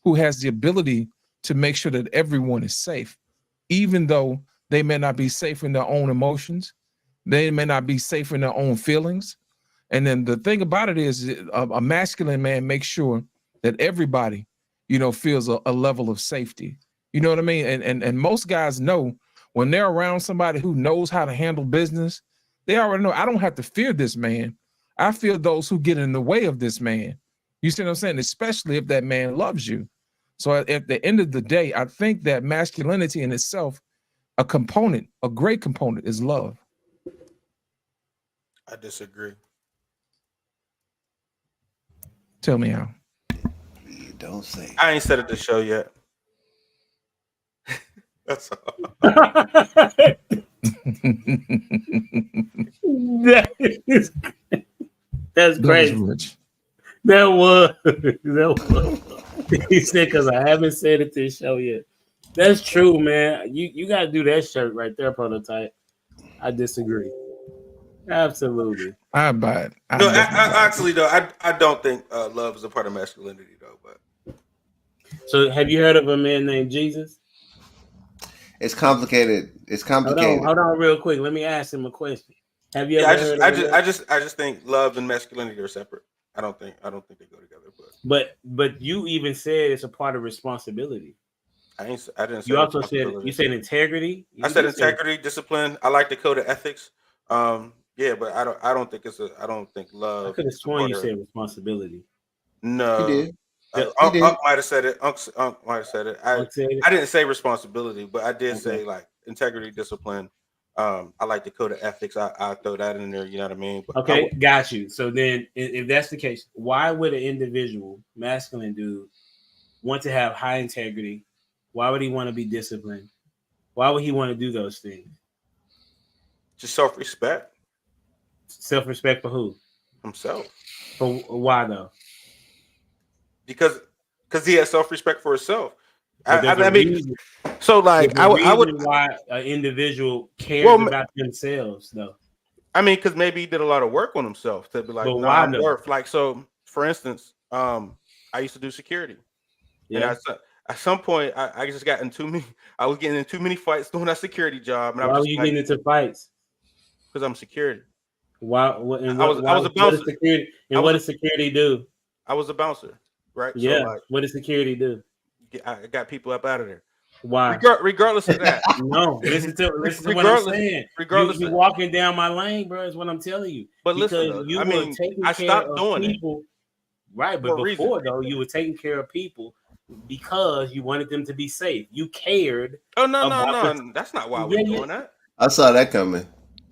who has the ability to make sure that everyone is safe, even though they may not be safe in their own emotions, they may not be safe in their own feelings. And then the thing about it is a masculine man makes sure that everybody, feels a level of safety. You know what I mean? And most guys know when they're around somebody who knows how to handle business, they already know I don't have to fear this man. I fear those who get in the way of this man. You see what I'm saying? Especially if that man loves you. So at the end of the day, I think that masculinity in itself, a great component is love. I disagree. Tell me how. You don't say. I ain't said it the show yet. That's all. That is, that's That was crazy. rich. That was. He said, because I haven't said it to the show yet. That's true, man. You got to do that shirt right there, Prototype. I disagree. Absolutely. I buy it. I No, definitely buy it. actually though, I don't think love is a part of masculinity though. But So, have you heard of a man named Jesus? It's complicated. It's complicated. Hold on, real quick. Let me ask him a question. Have you yeah, ever heard of a man? I just think love and masculinity are separate. I don't think they go together. But you even said it's a part of responsibility. I didn't say You also said responsibility. you said integrity. I said integrity, discipline. I like the code of ethics. Yeah, but I don't think I don't think I love could have is a sworn part you of. said responsibility. He No, did. The, He did. Unc might have said it. Unc might have said it. Unc said it? I didn't say responsibility, but I did Okay. say like integrity, discipline. I like the code of ethics. I throw that in there. You know what I mean? But Okay, got you. So then, if that's the case, why would an individual, masculine dude, want to have high integrity? Why would he want to be disciplined? Why would he want to do those things? just self respect Self-respect for who? himself For why though? because he has self respect for himself. But there's a I mean, reason. so There's like a I would. reason why an individual cares Well, about themselves, though. I mean, because maybe he did a lot of work on himself to be like, But no, why I'm though? worth. Like, so for instance, I used to do security, and Yeah. at some point, I just got in too many. I was getting in too many fights doing that security job, and I Why was were just you like, getting into fights? because I'm security. Why? What? And I what? was I Why? was a What does bouncer. security? I And what was a does security do? I was a bouncer, right? So Yeah. like, What does security do? I got people up out of there. Why? Regardless of that, No, listen to what I'm regardless, saying. regardless You of. walking down my lane, bro. Is what I'm telling you. But listen, Because though, you I were mean, taking I care stopped of doing it people, right? But for a reason. before though, you were taking care of people because you wanted them to be safe. You cared Oh no, about that's not why I was yeah, doing that. I saw that coming.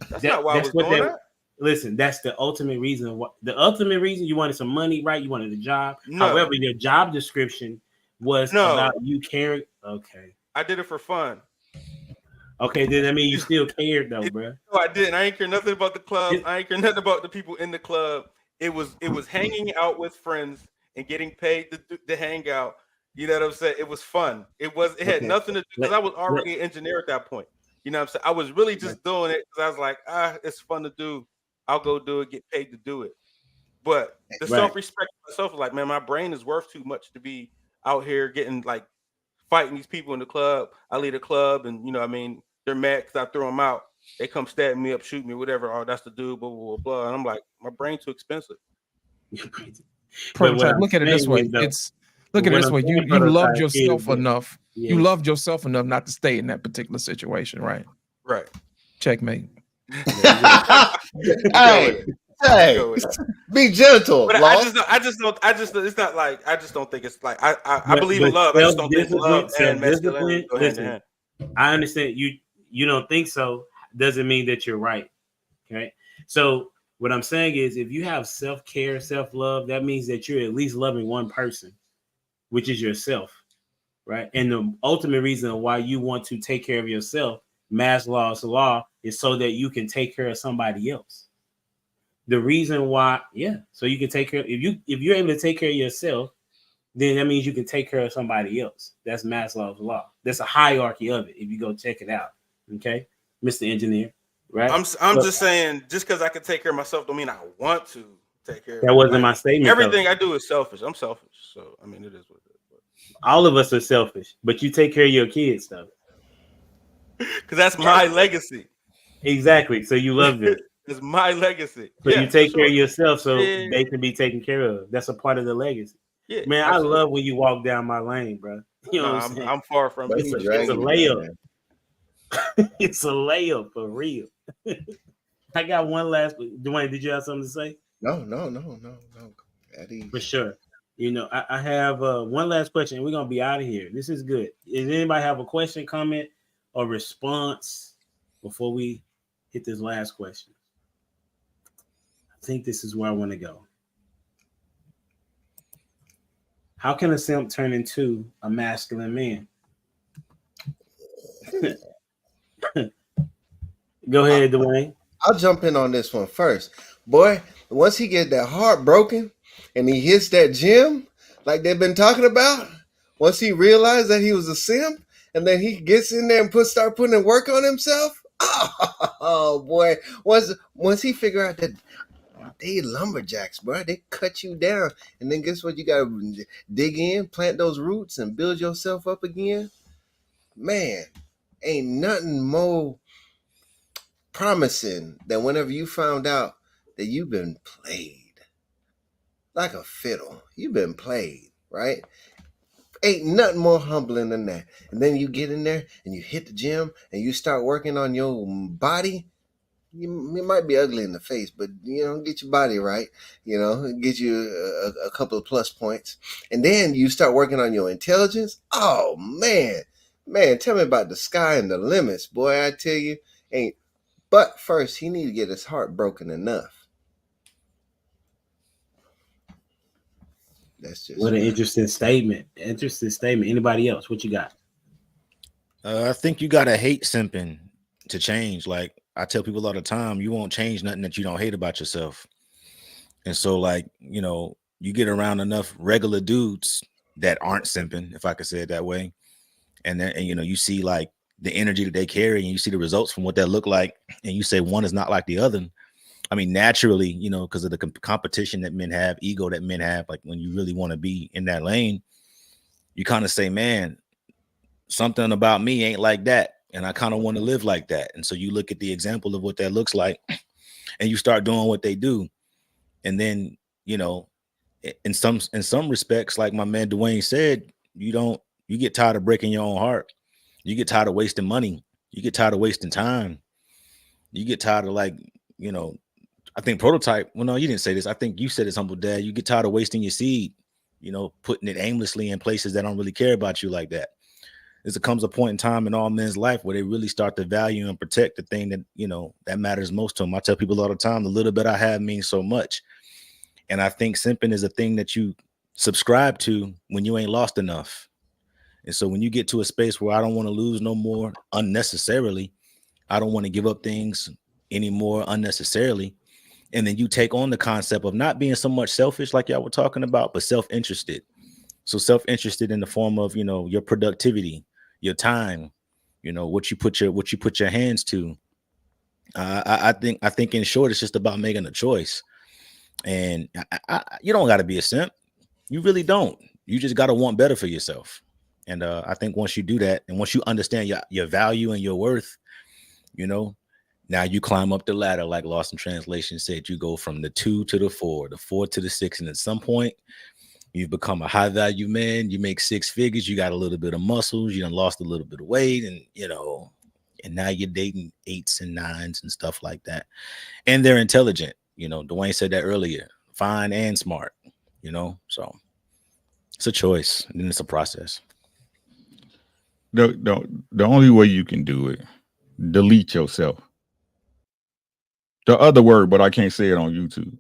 That's not why I that's was what doing that. that. Listen, that's the ultimate reason. The ultimate reason you wanted some money, right? You wanted a job. No. However, your job description was about you caring. Okay. I did it for fun. Okay, then I mean you still cared though, bro. No, I didn't. I ain't care nothing about the club. I ain't care nothing about the people in the club. It was hanging out with friends and getting paid to hang out. You know what I'm saying? It was fun. It had Okay. nothing to do because I was already an engineer at that point. You know what I'm saying? I was really just doing it because I was like, it's fun to do. I'll go do it, get paid to do it. But the self-respect for myself was like, man, my brain is worth too much to be out here getting like fighting these people in the club. I lead a club, and you know, I mean, they're mad because I throw them out. They come stab me up, shoot me, whatever. Oh, that's the dude, blah blah blah blah. And I'm like, my brain's too expensive. Prototype. Look at it this way. Look at it this way. You loved yourself enough. Yes. You loved yourself enough not to stay in that particular situation, right? Right. Checkmate. Hey, be gentle. But I just don't. It's not like I just don't think it's like I believe in love. I just don't think love and masculinity go hand in hand. I understand you don't think so. Doesn't mean that you're right. Okay. So what I'm saying is, if you have self-care, self-love, that means that you're at least loving one person, which is yourself, right? And the ultimate reason why you want to take care of yourself, Maslow's law, is so that you can take care of somebody else. The reason why, so you can take care. If you're able to take care of yourself, then that means you can take care of somebody else. That's Maslow's law. There's a hierarchy of it. If you go check it out, okay, Mr. Engineer, right? I'm just saying, just because I can take care of myself, don't mean I want to take care. That wasn't my statement. Everything I do is selfish. I'm selfish, so I mean, it is what it is. All of us are selfish, but you take care of your kids, though, because that's my legacy. Exactly. So you love them. It's my legacy. So you take care of yourself, so they can be taken care of. That's a part of the legacy. Yeah, man, absolutely. I love when you walk down my lane, bro. You know what I'm saying? I'm far from it. It's a layup. It's a layup for real. I got one last. Dwayne, did you have something to say? No. For sure. You know, I have one last question. We're gonna be out of here. This is good. Does anybody have a question, comment, or response before we hit this last question? I think this is where I want to go. How can a simp turn into a masculine man? Go ahead, Dwayne. I'll jump in on this one first. Boy, once he get that heart broken and he hits that gym like they've been talking about, once he realized that he was a simp and then he gets in there and start putting in work on himself, oh boy, once he figure out that they lumberjacks, bro, they cut you down, and then guess what? You gotta dig in, plant those roots, and build yourself up again. Man, ain't nothing more promising than whenever you found out that you've been played like a fiddle. You've been played, right? Ain't nothing more humbling than that. And then you get in there and you hit the gym and you start working on your body. you might be ugly in the face, but get your body right. Get you a couple of plus points, and then you start working on your intelligence. Oh man, tell me about the sky and the limits, boy. I tell you, ain't. But first, he need to get his heart broken enough. That's just What an interesting statement. Interesting statement. Anybody else? What you got? I think you gotta hate simping to change. Like I tell people all the time, you won't change nothing that you don't hate about yourself. And so, like, you get around enough regular dudes that aren't simping, if I could say it that way, and then you see like the energy that they carry, and you see the results from what that look like, and you say one is not like the other. I mean, naturally, because of the competition that men have, ego that men have, like when you really want to be in that lane, you kind of say, man, something about me ain't like that. And I kind of want to live like that. And so you look at the example of what that looks like and you start doing what they do. And then, in some respects, like my man Dwayne said, you get tired of breaking your own heart. You get tired of wasting money. You get tired of wasting time. You get tired of I think Prototype, well, no, you didn't say this. I think you said this, Humble Dad. You get tired of wasting your seed, putting it aimlessly in places that don't really care about you like that. There comes a point in time in all men's life where they really start to value and protect the thing that, that matters most to them. I tell people all the time, the little bit I have means so much. And I think simping is a thing that you subscribe to when you ain't lost enough. And so when you get to a space where I don't want to lose no more unnecessarily, I don't want to give up things anymore unnecessarily. And then you take on the concept of not being so much selfish like y'all were talking about, but self-interested. So self-interested in the form of, your productivity, your time, what you put your hands to. I think in short, it's just about making a choice. And you don't got to be a simp. You really don't. You just got to want better for yourself. And I think once you do that, and once you understand your value and your worth, now you climb up the ladder, like Lost in Translation said. You go from the 2 to the 4, the 4 to the 6, and at some point, you've become a high value man. You make 6 figures. You got a little bit of muscles. You done lost a little bit of weight, and and now you're dating 8s and 9s and stuff like that. And they're intelligent. Dwayne said that earlier. Fine and smart. So it's a choice, and then it's a process. The only way you can do it, delete yourself. The other word, but I can't say it on YouTube.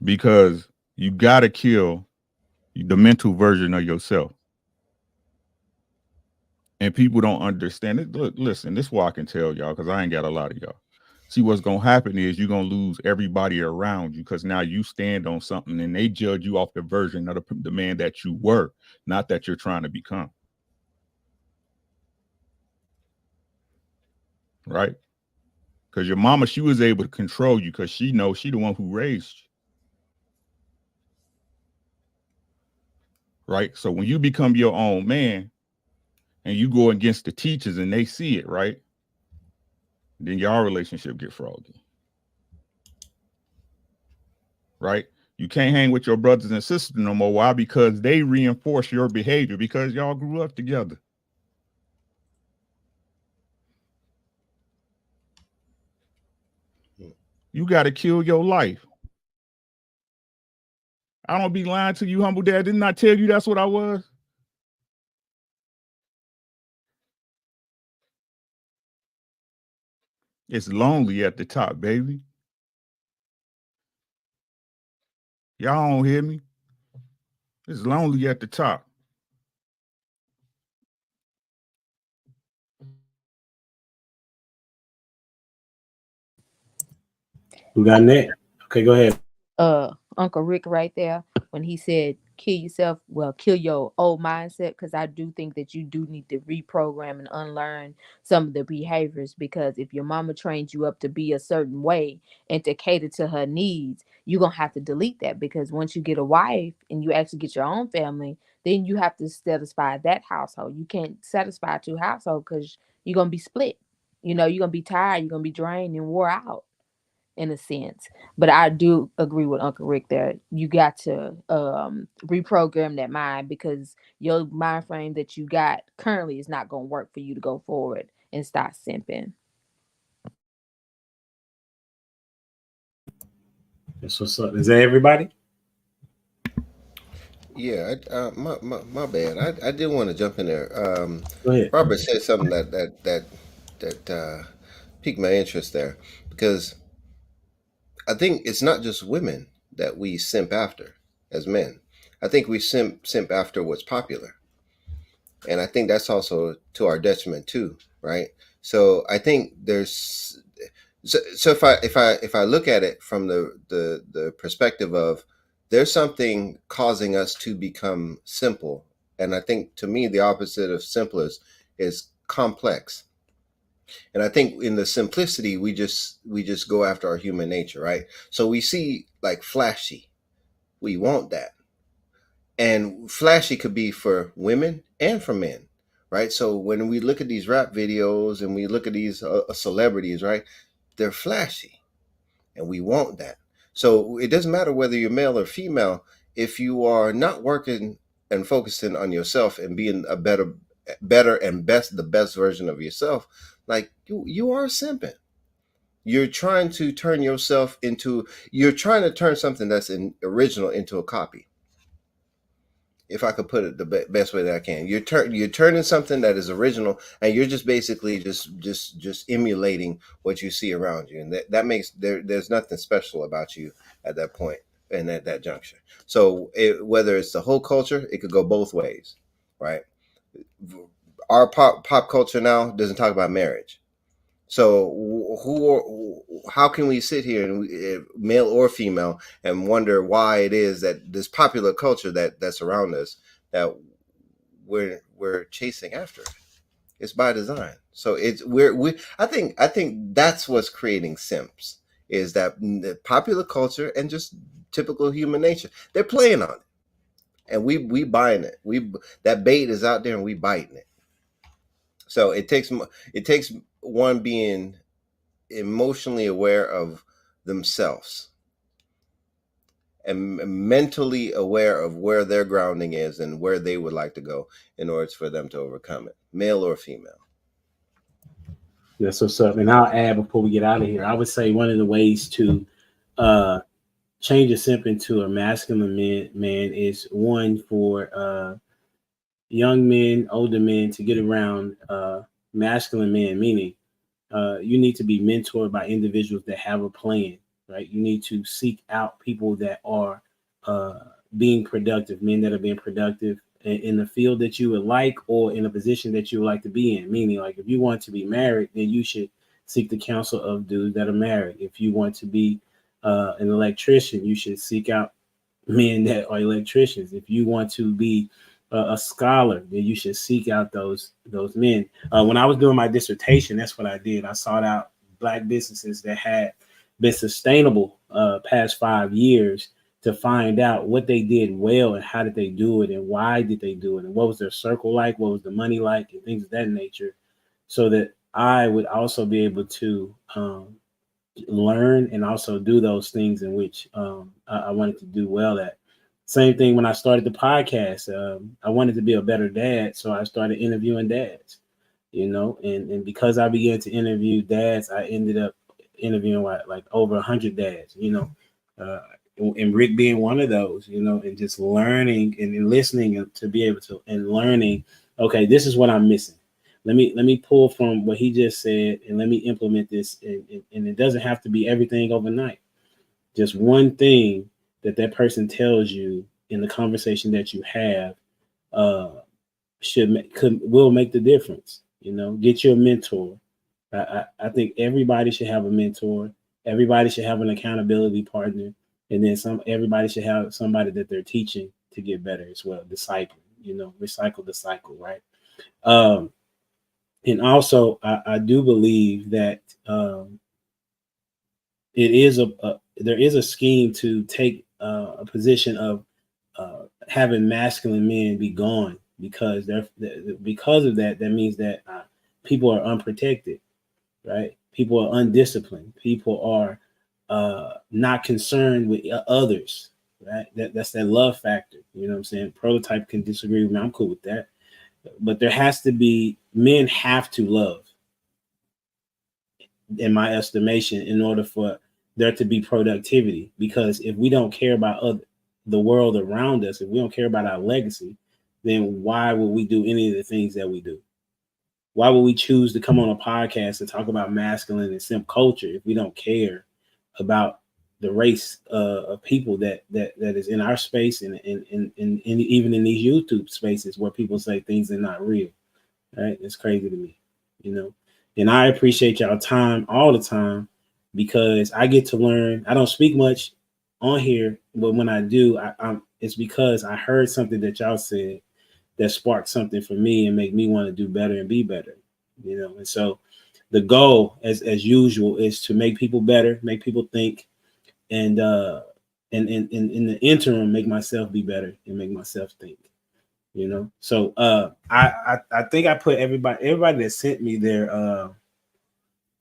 Because you got to kill the mental version of yourself. And people don't understand it. Look, listen, this is what I can tell y'all, because I ain't got a lot of y'all. See, what's going to happen is you're going to lose everybody around you, because now you stand on something and they judge you off the version of the man that you were, not that you're trying to become. Right? Because your mama, she was able to control you because she knows she the one who raised you. Right? So when you become your own man and you go against the teachers and they see it, right? Then your relationship get froggy. Right? You can't hang with your brothers and sisters no more. Why? Because they reinforce your behavior, because y'all grew up together. You got to kill your life. I don't be lying to you, Humble Dad. Didn't I tell you that's what I was? It's lonely at the top, baby. Y'all don't hear me? It's lonely at the top. Who got next? Okay, go ahead. Uncle Rick right there when he said kill yourself, well, kill your old mindset, because I do think that you do need to reprogram and unlearn some of the behaviors, because if your mama trained you up to be a certain way and to cater to her needs, you're gonna have to delete that, because once you get a wife and you actually get your own family, then you have to satisfy that household. You can't satisfy two households because you're gonna be split. You're gonna be tired, you're gonna be drained and wore out. in a sense. But I do agree with Uncle Rick there. You got to reprogram that mind, because your mind frame that you got currently is not going to work for you to go forward and start simping. That's what's up. Is that everybody? Yeah, my bad. I did want to jump in there. Go ahead. Robert said something that piqued my interest there, because I think it's not just women that we simp after as men. I think we simp after what's popular, and I think that's also to our detriment too, right? So I think there's so if I look at it from the perspective of, there's something causing us to become simple, and I think, to me, the opposite of simple is complex. And I think in the simplicity, we just go after our human nature, right? So we see like flashy, we want that, and flashy could be for women and for men, right? So when we look at these rap videos and we look at these celebrities, right, they're flashy, and we want that. So it doesn't matter whether you're male or female. If you are not working and focusing on yourself and being a better and the best version of yourself, like you are simping. You're trying to turn yourself into, you're trying to turn something that's original into a copy. If I could put it the best way that I can, you're turning something that is original, and you're just basically just emulating what you see around you, and that makes there's nothing special about you at that point and at that juncture. So whether it's the whole culture, it could go both ways, right? Our pop culture now doesn't talk about marriage. So how can we sit here, and male or female, and wonder why it is that this popular culture that's around us, that we're chasing after? It's by design. So I think that's what's creating simps, is that the popular culture and just typical human nature. They're playing on it, and we buying it. That bait is out there, and we biting it. So it takes one being emotionally aware of themselves and mentally aware of where their grounding is and where they would like to go in order for them to overcome it, male or female. That's what's up. And I'll add before we get out of here, I would say one of the ways to uh, change a simp into a masculine man is one for young men, older men to get around masculine men, meaning you need to be mentored by individuals that have a plan, right? You need to seek out people that are being productive, men that are being productive in the field that you would like, or in a position that you would like to be in. Meaning, like, if you want to be married, then you should seek the counsel of dudes that are married. If you want to be an electrician, you should seek out men that are electricians. If you want to be a scholar, then you should seek out those men. When I was doing my dissertation, that's what I did. I sought out Black businesses that had been sustainable past 5 years, to find out what they did well and how did they do it and why did they do it and what was their circle like, what was the money like, and things of that nature, so that I would also be able to learn and also do those things in which I wanted to do well at. Same thing when I started the podcast. I wanted to be a better dad, so I started interviewing dads, and because I began to interview dads, I ended up interviewing like over 100 dads, and Rick being one of those, and just learning and listening to be able to, and learning, okay, this is what I'm missing. Let me pull from what he just said and let me implement this. And it doesn't have to be everything overnight. Just one thing that person tells you in the conversation that you have uh, will make the difference. Get your mentor. I think everybody should have a mentor. Everybody should have an accountability partner, and then everybody should have somebody that they're teaching to get better as well. Disciple, recycle the cycle, right? And also, I do believe that it is there is a scheme to take a position of having masculine men be gone, because because of that means that people are unprotected, right? People are undisciplined. People are not concerned with others. Right? That's that love factor. You know what I'm saying? Prototype can disagree with me. I'm cool with that. But there has to be, men have to love, in my estimation, in order for there to be productivity. Because if we don't care about the world around us, if we don't care about our legacy, then why would we do any of the things that we do? Why would we choose to come on a podcast to talk about masculine and simp culture if we don't care about the race of people that is in our space, and even in these YouTube spaces where people say things are not real? Right? It's crazy to me, you know. And I appreciate y'all time all the time, because I get to learn. I don't speak much on here, but when I do, it's because I heard something that y'all said that sparked something for me and make me want to do better and be better, you know. And so the goal, as usual, is to make people better, make people think, and in the interim, make myself be better and make myself think, you know. So I think I put everybody that sent me their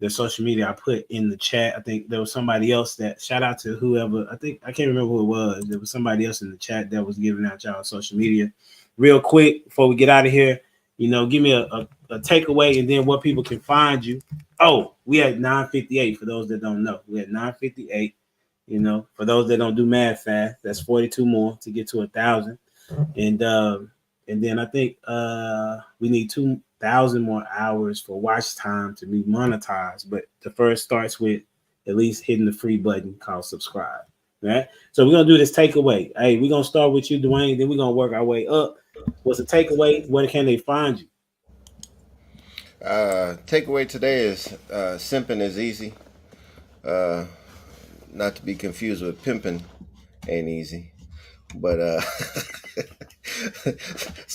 social media, I put in the chat. I think there was somebody else that, shout out to whoever, I can't remember who it was. There was somebody else in the chat that was giving out y'all social media. Real quick before we get out of here, you know, give me a takeaway, and then what people can find you. Oh, we had 958 for those that don't know. We had 958. You know, for those that don't do math fast, that's 42 more to get to 1,000. And then I think we need 2,000 more hours for watch time to be monetized. But the first starts with at least hitting the free button called subscribe. Right? So we're gonna do this takeaway. Hey, we're gonna start with you, Dwayne, then we're gonna work our way up. What's the takeaway? Where can they find you? Takeaway today is simping is easy. Not to be confused with pimping ain't easy. But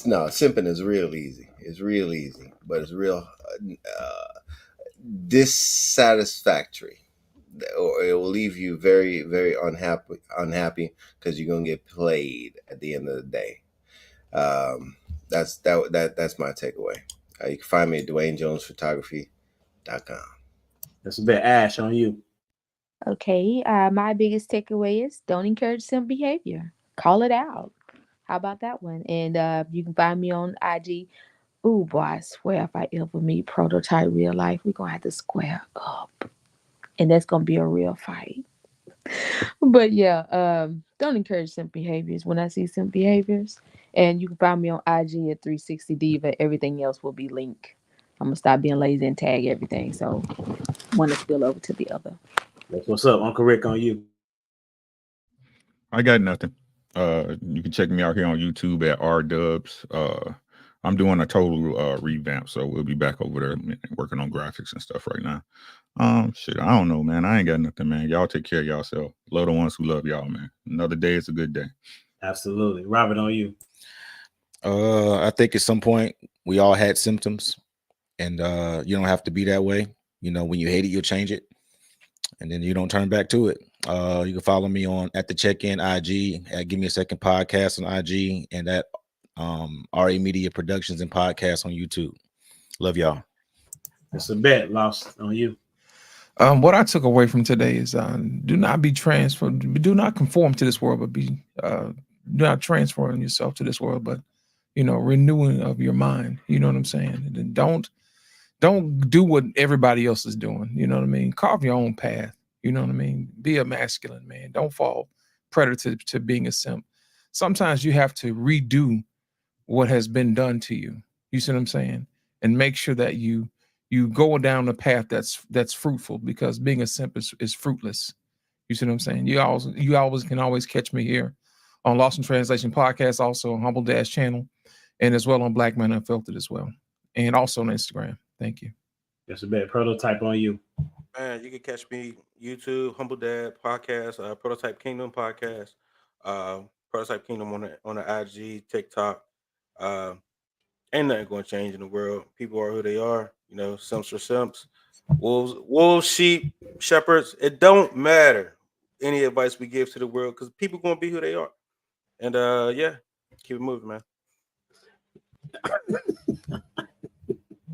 no, simping is real easy. It's real easy, but it's real dissatisfactory, or it will leave you very, very unhappy because you're gonna get played at the end of the day. That's my takeaway. You can find me at DwayneJonesPhotography.com. That's a bit Ash on you. Okay, my biggest takeaway is don't encourage simp behavior. Call it out. How about that one? And you can find me on IG. Ooh, boy, I swear if I ever meet Prototype real life, we're going to have to square up. And that's going to be a real fight. But yeah, don't encourage simp behaviors when I see simp behaviors. And you can find me on IG at 360 Diva. Everything else will be linked. I'm going to stop being lazy and tag everything. So one to spill over to the other. That's what's up. Uncle Rick on you. I got nothing. You can check me out here on YouTube at rdubs. I'm doing a total revamp, so we'll be back over there working on graphics and stuff right now. Shit, I don't know, man. I ain't got nothing, man. Y'all take care of yourself. Love the ones who love y'all, man. Another day is a good day. Absolutely. Robert, on you. I think at some point we all had symptoms, and you don't have to be that way. You know, when you hate it, you'll change it, and then you don't turn back to it. You can follow me on at the check-in IG at Give Me a Second Podcast on IG, and at RA Media Productions and Podcasts on YouTube. Love y'all. It's a bet. Lost on you. What I took away from today is do not be transformed, do not conform to this world, but be do not transform yourself to this world, but renewing of your mind. You know what I'm saying? And don't do what everybody else is doing. You know what I mean? Carve your own path. You know what I mean? Be a masculine man. Don't fall predator to being a simp. Sometimes you have to redo what has been done to you. You see what I'm saying? And make sure that you go down a path that's fruitful, because being a simp is fruitless. You see what I'm saying? You always can catch me here on Lost in Translation Podcast, also on Humble Dash channel, and as well on Black Man Unfiltered as well, and also on Instagram. Thank you. That's a bet. Prototype on you. Man, you can catch me YouTube, Humble Dad Podcast, Prototype Kingdom Podcast, Prototype Kingdom on the IG, TikTok. Ain't nothing going to change in the world. People are who they are. You know, simps are simps. Wolves, sheep, shepherds. It don't matter any advice we give to the world, because people going to be who they are. And yeah, keep it moving, man.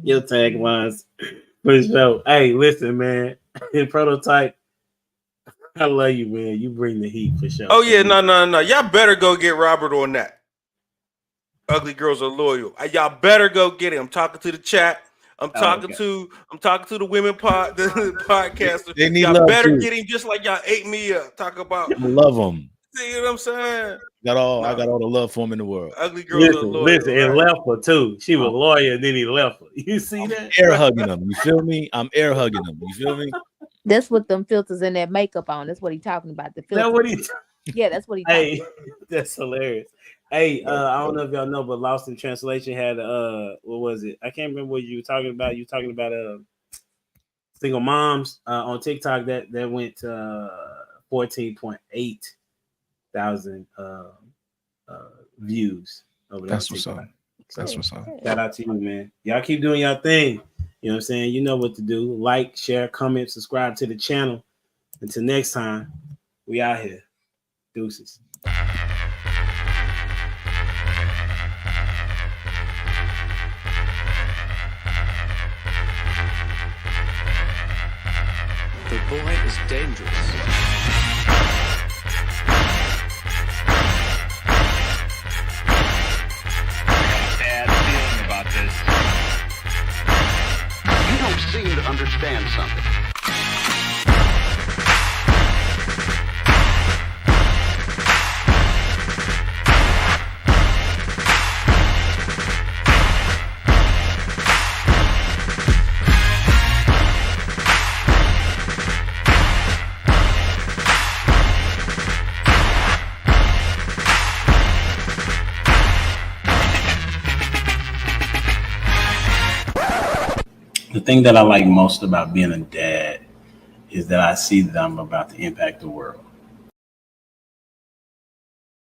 Your taglines for the show. Hey, listen, man. In Prototype, I love you, man. You bring the heat for sure. Oh yeah, no. Y'all better go get Robert on that. Ugly girls are loyal. Y'all better go get it. I'm talking to the chat. I'm talking to the women the podcaster. They need y'all love better too. get him just like y'all ate me up. Talk about I love them. see what I'm saying? I got all the love for him in the world. Ugly girls are loyal. Listen, right? and left her too. She was loyal, and then he left her. You see that? Air hugging them. You feel me? I'm air hugging them. You feel me? That's what them filters and that makeup on. That's what he talking about. The filter. That what he? Yeah, that's what he. Hey, that's hilarious. Hey, I don't know if y'all know, but Lost in Translation had what was it? I can't remember what you were talking about. You were talking about single moms on TikTok that went to 14.8 thousand views over there. That's what's up. That's what's up. Shout out to you, man. Y'all keep doing y'all thing. You know what I'm saying? You know what to do. Like, share, comment, subscribe to the channel. Until next time, we out here. Deuces. The boy is dangerous. Bad feeling about this. You don't seem to understand something. The thing that I like most about being a dad is that I see that I'm about to impact the world.